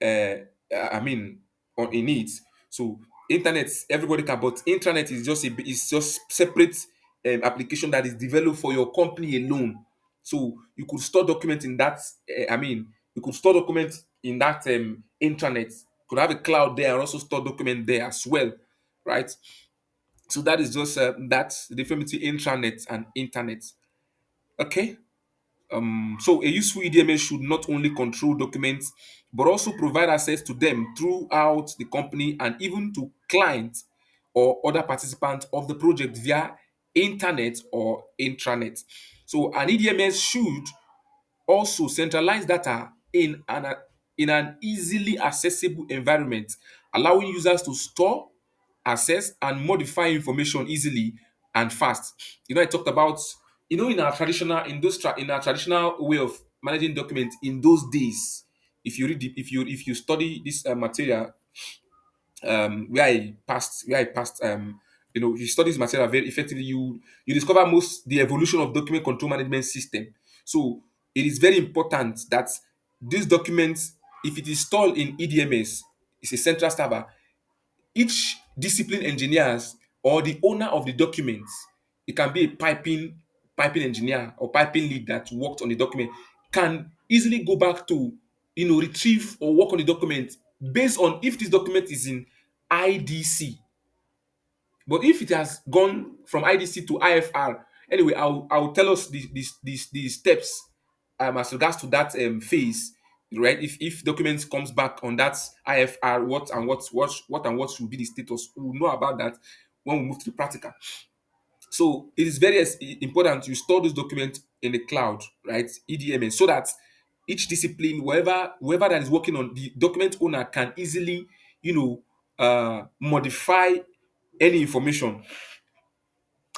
I mean on in it. So internet everybody can, but intranet is just separate application that is developed for your company alone. So you could store documents in that you could store documents in that intranet. You could have a cloud there and also store document there as well, right? So that is just that's the difference between intranet and internet. Okay. So a useful EDMS should not only control documents but also provide access to them throughout the company and even to clients or other participants of the project via internet or intranet. So an EDMS should also centralize data in an easily accessible environment, allowing users to store, access, and modify information easily and fast. I talked about, in our traditional industrial, in our traditional way of managing documents in those days. If you study this material, where I passed you study this material very effectively, you discover most the evolution of document control management system. So it is very important that these documents, if it is stored in EDMS, it's a central server. Each discipline engineers or the owner of the documents, it can be a piping engineer or piping lead that worked on the document, can easily go back to retrieve or work on the document based on if this document is in IDC. But if it has gone from IDC to IFR, anyway, I'll tell us the steps as regards to that phase, right? If documents comes back on that IFR, what should be the status? We'll know about that when we move to the practical. So it is very important you store those documents in the cloud, right? EDMS, so that each discipline, whoever that is working on the document owner can easily, modify any information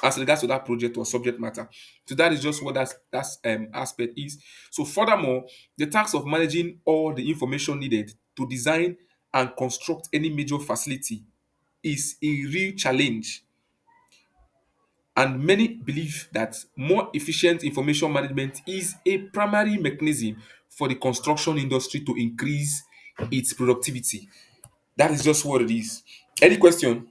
as regards to that project or subject matter. So that is just what that's aspect is. So furthermore, the task of managing all the information needed to design and construct any major facility is a real challenge, and many believe that more efficient information management is a primary mechanism for the construction industry to increase its productivity. That is just what it is. Any question?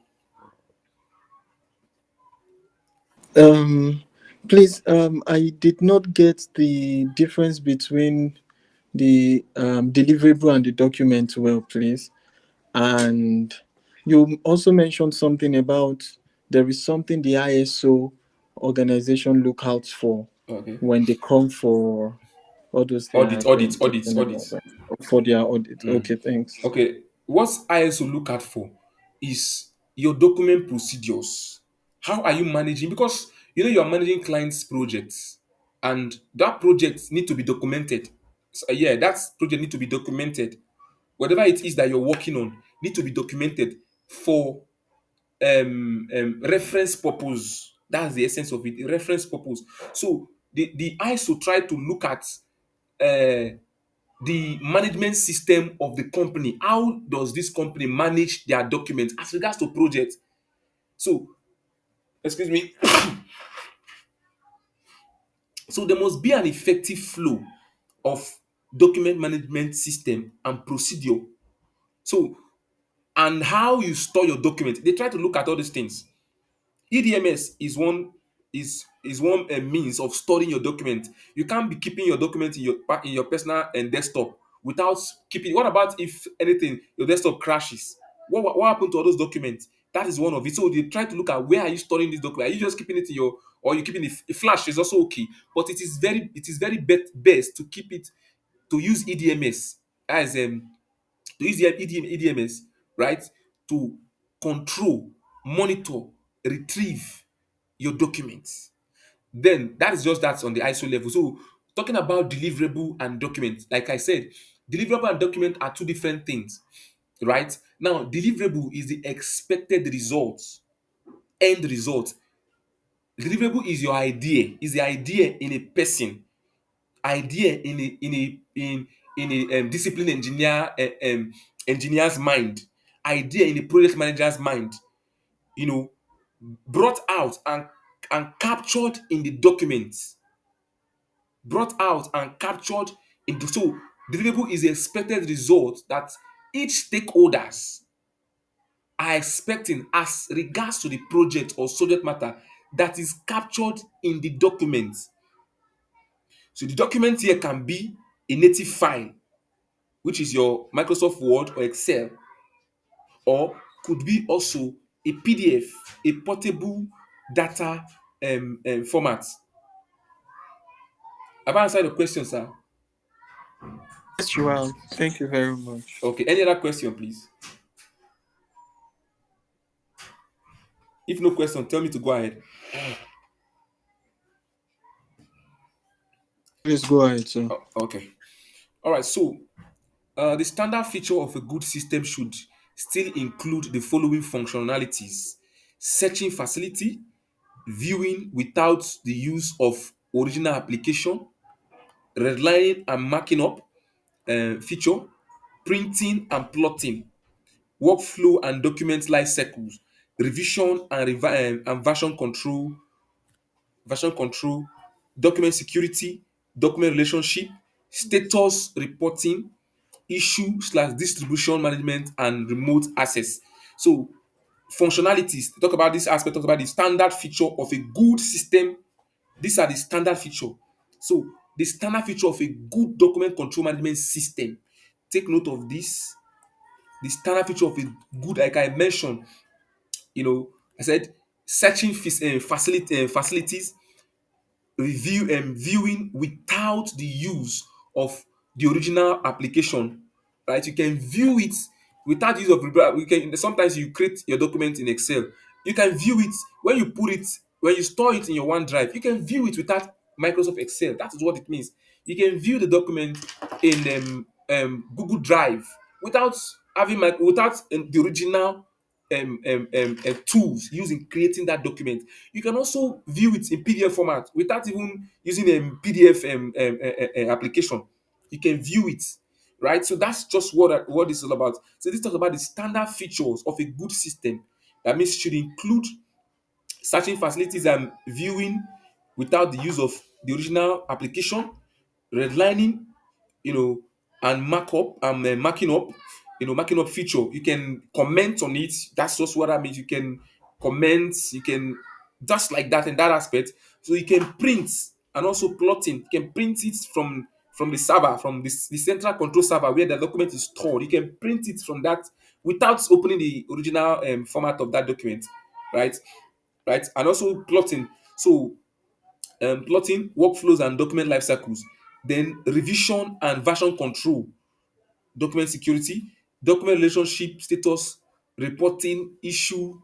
Um, please, I did not get the difference between the deliverable and the document well, please. And you also mentioned something about there is something the ISO organization look out for
Okay.
when they come for all those they
Audit,
are
audit, audit,
talking about
audit.
them, for their audit. Okay, thanks.
Okay, what ISO look out for is your document procedures. How are you managing? Because you are managing clients' projects, and that project need to be documented. So, yeah, that project need to be documented. Whatever it is that you're working on need to be documented for reference purpose. That's the essence of it, reference purpose. So the ISO try to look at uh, the management system of the company. How does this company manage their documents as regards to project? So, excuse me. So there must be an effective flow of document management system and procedure. So, and how you store your document. They try to look at all these things. EDMS is one means of storing your document. You can't be keeping your document in your personal and desktop without keeping. What about if anything your desktop crashes? What happened to all those documents? That is one of it. So they try to look at where are you storing this document. Are you just keeping it in your, or you keeping it? A flash is also okay, but it is very best to keep it, to use EDMS as to use the EDMS, right, to control, monitor, retrieve your documents. Then that is just that's on the ISO level. So talking about deliverable and document, like I said, deliverable and document are two different things, right? Now, deliverable is the expected results, end result Deliverable is your idea, is the idea in a person, idea in a discipline engineer's mind, idea in a project manager's mind, you know, brought out and captured in the documents, brought out and captured in the so deliverable is the expected result that each stakeholders are expecting as regards to the project or subject matter that is captured in the document. So the document here can be a native file, which is your Microsoft Word or Excel, or could be also a PDF, a portable data format. Have I answered the question, sir?
Yes, you are. Thank you very much.
Okay, any other question, please? If no question, tell me to go ahead.
Please go ahead, sir.
Okay. All right. So, the standard feature of a good system should still include the following functionalities: searching facility, viewing without the use of original application, redlining and marking up feature, printing and plotting, workflow and document life cycles, revision and, and version control, document security, document relationship, status reporting, issue slash distribution management, and remote access. So functionalities talk about this aspect, talk about the standard feature of a good system. These are the standard feature. So the standard feature of a good document control management system. Take note of this. The standard feature of a good, like I mentioned, I said searching facilities, viewing without the use of the original application, right? You can view it without use of we can sometimes you create your document in Excel. You can view it when you put it when you store it in your OneDrive. You can view it without Microsoft Excel. That is what it means. You can view the document in Google Drive without without the original tools used in creating that document. You can also view it in PDF format without even using a PDF application. You can view it, right? So that's just what this is all about. So this talks about the standard features of a good system. That means it should include searching facilities and viewing without the use of the original application, redlining, you know, and marking up, marking up feature. You can comment on it. That's just what that means. You can comment, you can just like that in that aspect. So you can print and also plotting. You can print it from the server, from the central control server where the document is stored. You can print it from that without opening the original format of that document, right? Right, and also plotting. So plotting workflows and document life cycles, then revision and version control, document security, document relationship status reporting, issue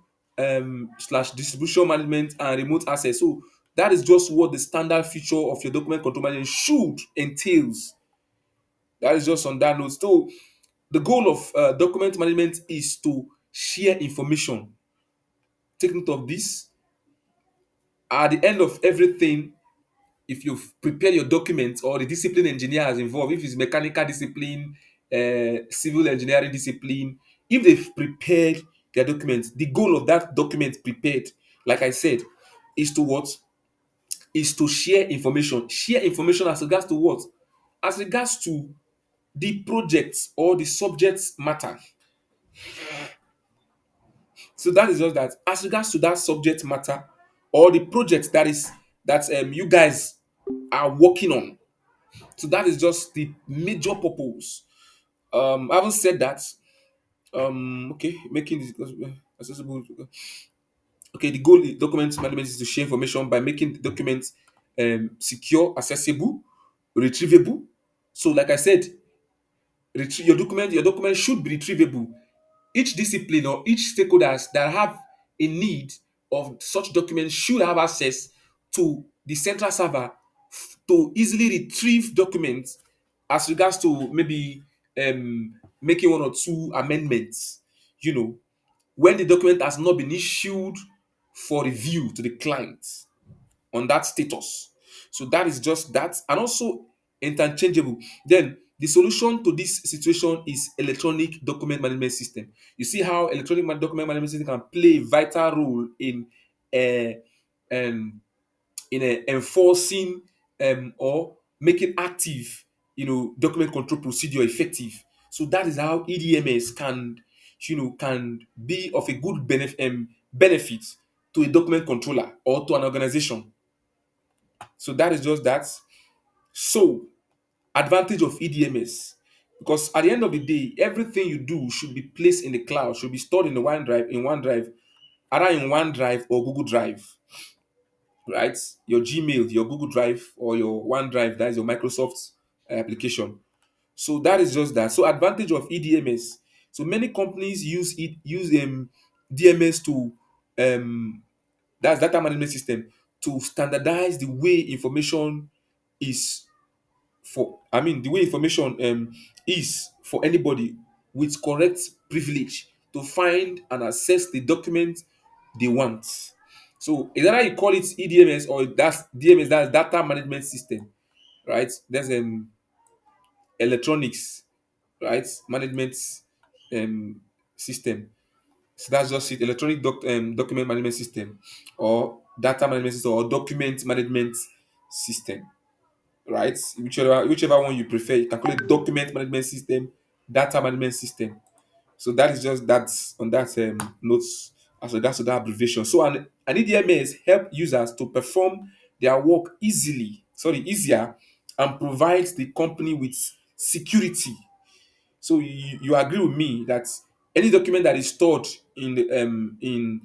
slash distribution management, and remote access. So that is just what the standard feature of your document control management should entails. That is just on that note. So the goal of document management is to share information. Take note of this. At the end of everything, if you've prepared your documents or the discipline engineer is involved, if it's mechanical discipline, civil engineering discipline, if they've prepared their documents, the goal of that document prepared, like I said, is to what? Is to share information. Share information as regards to what? As regards to the project or the subject matter. So that is just that. As regards to that subject matter or the project that you guys are working on. So that is just the major purpose. Having said that, okay, making this accessible. Okay, the goal of document management is to share information by making the documents secure, accessible, retrievable. So, like I said, your document should be retrievable. Each discipline or each stakeholders that have a need of such documents should have access to the central server to easily retrieve documents as regards to maybe making one or two amendments, you know, when the document has not been issued for review to the client. on that status. So that is just that, and also interchangeable. Then the solution to this situation is electronic document management system. You see how document management system can play a vital role uh, um, in enforcing or making active, document control procedure effective. So that is how EDMS can be of a good benefit to a document controller or to an organization. So that is just that. So advantage of EDMS, because at the end of the day, everything you do should be placed in the cloud, should be stored in the OneDrive, either in OneDrive or Google Drive, right? Your Gmail, your Google Drive, or your OneDrive, that is your Microsoft application. So that is just that. So advantage of EDMS. So many companies use DMS to that's data management system, to standardize the way information is the way information is for anybody with correct privilege to find and access the document they want. So either you call it EDMS or that's DMS, that's data management system, right? There's electronics, right? Management um, system. So that's just it. Electronic document management system, or data management system, or document management system, right? Whichever one you prefer. You can call it document management system, data management system. So that is just that on that notes as regards to that abbreviation. So an EDMS help users to perform their work easier, and provides the company with security. So you agree with me that any document that is stored in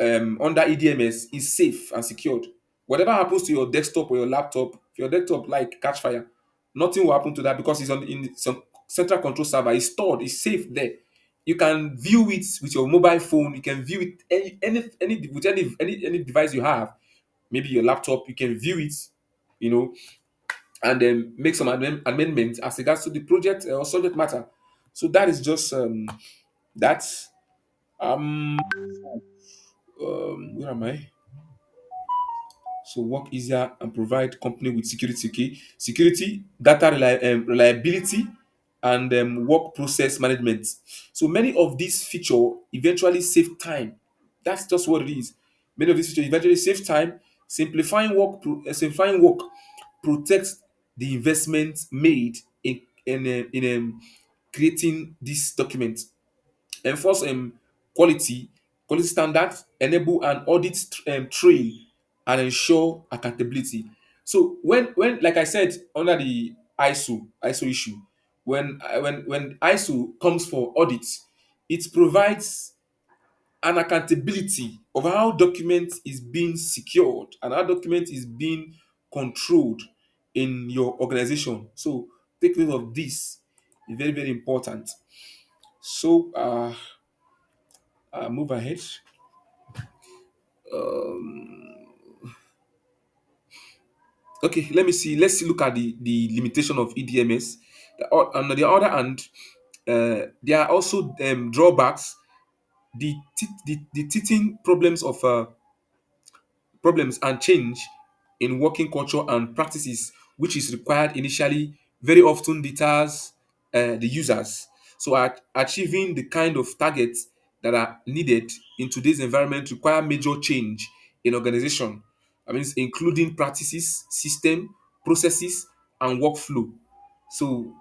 under EDMS is safe and secured. Whatever happens to your desktop or your laptop, if your desktop like catch fire, nothing will happen to that because it's on in some central control server. It's stored, it's safe there. You can view it with your mobile phone. You can view it any with any device you have. Maybe your laptop. You can view it, you know, and then make some amendments as regards to the project or subject matter. So that is just that. Um, where am I? So work easier and provide company with security. Okay, security, data reliability, and work process management. So many of these feature eventually save time. That's just what it is. Many of these features eventually save time, simplifying work, protects the investment made in creating this document, enforce quality standards, enable an audit trail, and ensure accountability. So when like I said, under the ISO issue, when ISO comes for audit, it provides an accountability of how document is being secured and how document is being controlled in your organization. So take note of this. It's very, very important. So move ahead. Okay, let me see. Let's look at the limitation of EDMS. On the other hand, there are also drawbacks. The teething problems and change in working culture and practices, which is required initially, very often deters the users. So, achieving the kind of targets that are needed in today's environment require major change in organization. I mean, including practices, system, processes, and workflow. So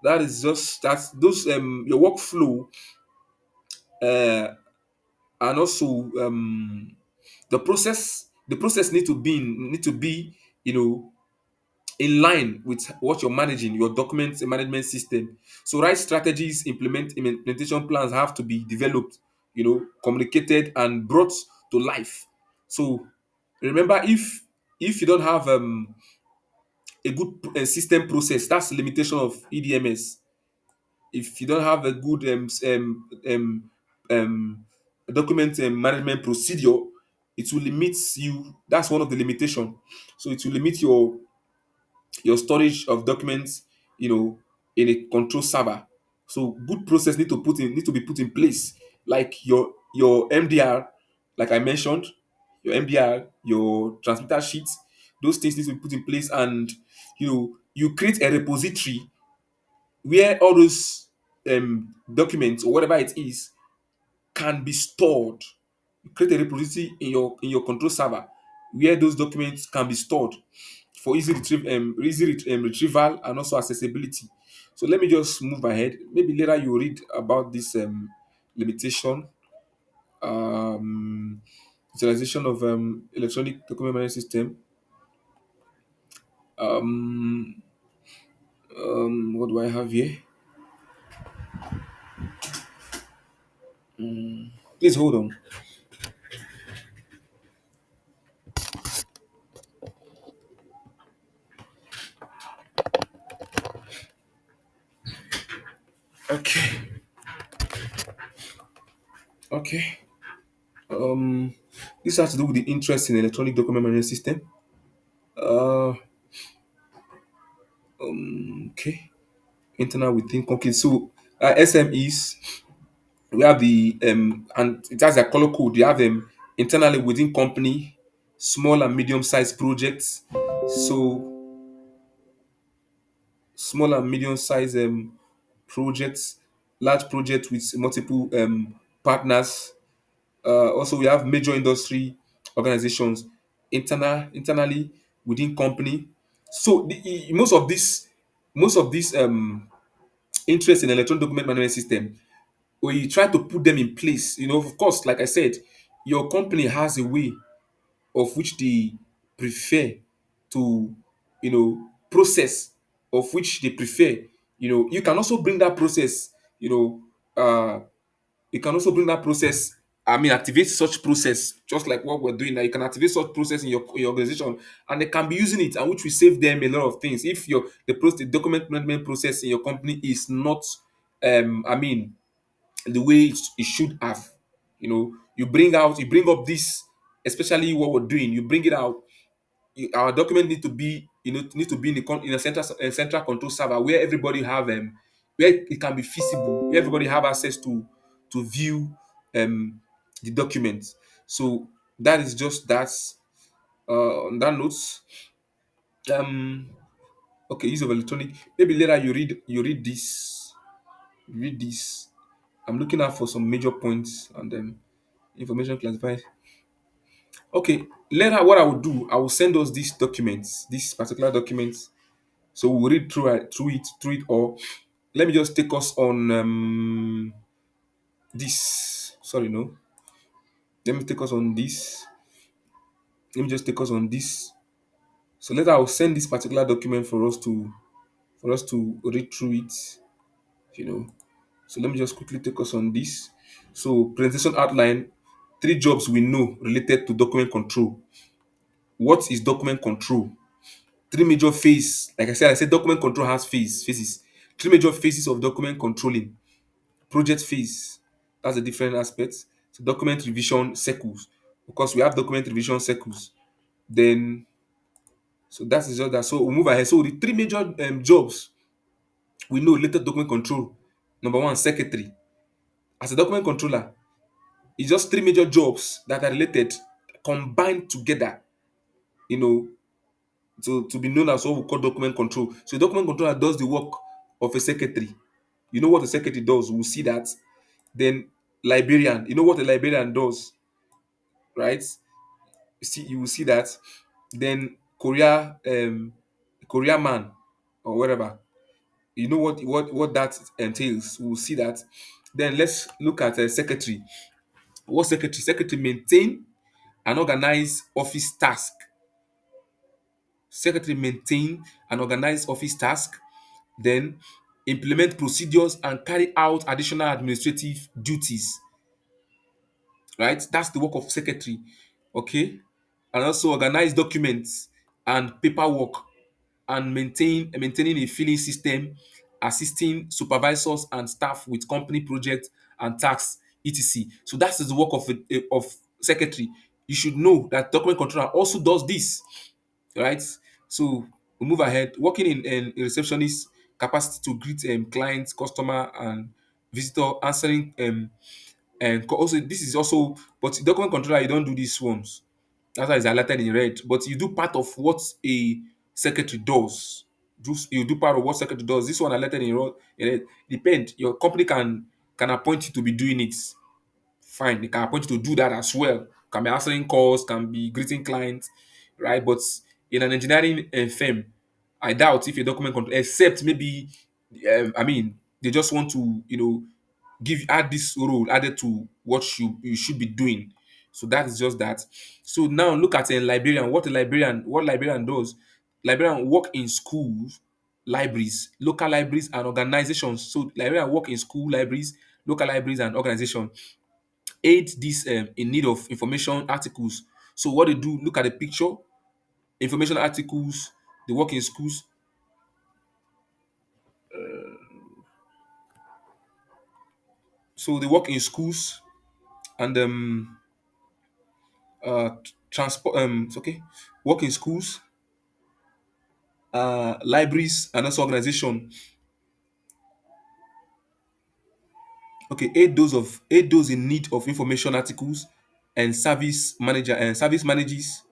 that is just that's those your workflow, uh, and also the process need to be you know in line with what you're managing, your document management system. So right strategies, implementation plans have to be developed, communicated and brought to life. So remember, if you don't have a good system process, that's the limitation of EDMS. If you don't have a good um, document management procedure, it will limit you. That's one of the limitation. So it will limit your storage of documents, in a control server. So good process need to be put in place, like your MDR, like I mentioned. your MDR, your transmitter sheets. Those things need to be put in place, and you create a repository where all those documents or whatever it is can be stored. You create a repository in your control server where those documents can be stored for retrieval and also accessibility. So let me just move ahead. Maybe later you read about this limitation, um, utilization of electronic document management system. Um, what do I have here? Please hold on. Okay, okay. Um, this has to do with the interest in electronic document management system. Uh, okay. Internal within. Okay, so SMEs, we have the and it has a color code. You have them internally within company, small and medium sized projects. So small and medium sized projects, large projects with multiple partners. Also, we have major industry organizations internally within company. So most of this interest in electronic document management system, when you try to put them in place, of course, like I said, your company has a way of which they prefer to, process, of which they prefer. You can also bring that process, you can also bring that process, I mean, activate such process, just like what we're doing now. You can activate such process in your organization, and they can be using it, and which will save them a lot of things. If the document management process in your company is not, I mean, the way it should have, you bring up this, especially what we're doing, you bring it out. Our document need to be in a central control server where everybody have where it can be feasible, where everybody have access to view um the document. So that is just that. On that note, um okay, use of electronic. Maybe later you read this. Read this. I'm looking out for some major points and information classified. Okay, later what I will do, I will send us these documents, these particular documents. So we'll read through it all. Let me just take us on this. Sorry, no. Let me take us on this. Let me just take us on this. So later I'll send this particular document for us to read through it. You know. So let me just quickly take us on this. So presentation outline: three jobs we know related to document control. What is document control? Three major phases. Like I said document control has phases. Three major phases of document controlling. Project phase, that's a different aspect. So document revision circles. Of course, we have document revision circles. Then, so that is just that. So we move ahead. So the three major jobs we know related to document control. Number one, secretary. As a document controller, it's just three major jobs that are related, combined together, you know, to be known as what we call document control. So a document controller does the work of a secretary. You know what a secretary does, we'll see that. Then librarian, you know what a librarian does, right? You will see that. Then Korea man or whatever, you know what that entails, we'll see that. Then let's look at secretary. What secretary maintain and organize office task. Secretary maintain and organize office task, then implement procedures and carry out additional administrative duties, right? That's the work of secretary. Okay. And also organize documents and paperwork, and maintaining a filing system, assisting supervisors and staff with company projects and tax, etc. So that is the work of secretary. You should know that document controller also does this, right? So we move ahead. Working in a receptionist capacity to greet clients, customer, and visitor, answering and also this is also, but document controller, you don't do these ones. That's why it's highlighted in red. But you do part of what a secretary does. You do part of what secretary does. This one highlighted in red. Depend. Your company can appoint you to be doing it. Fine, they can appoint you to do that as well. Can be answering calls, can be greeting clients, right? But in an engineering firm, I doubt if a document control, except maybe, I mean, they just want to, add this role added to what you should be doing. So that is just that. So now look at a librarian. What librarian does? Librarian work in schools, libraries, local libraries, and organizations. So librarian work in school libraries, local libraries, and organizations aid this in need of information articles. So what they do, look at the picture, information articles, they work in schools. So they work in schools and transport it's okay, work in schools, libraries, and also organization. Okay, aid those in need of information articles and service managers.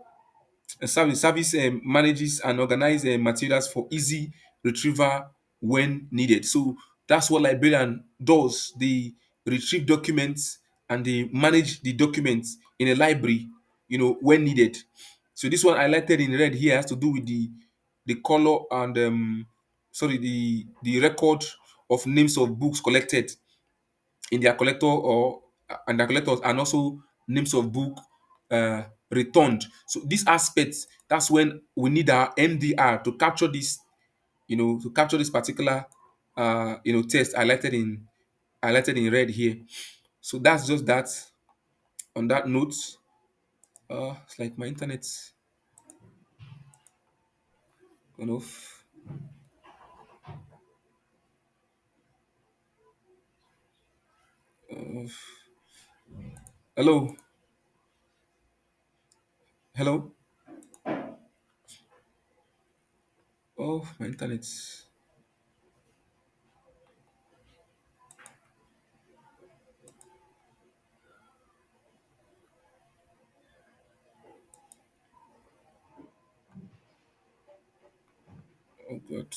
Service manages and organize materials for easy retrieval when needed. So that's what librarian does. They retrieve documents and they manage the documents in a library, when needed. So this one highlighted in red here has to do with the color and sorry, the record of names of books collected in their collector or and their collectors, and also names of book returned. So these aspects, that's when we need our MDR to capture this, particular test highlighted in red here. So that's just that. On that note, it's like my internet's kind of. Uh, hello, hello. Oh, my internet's. Oh God.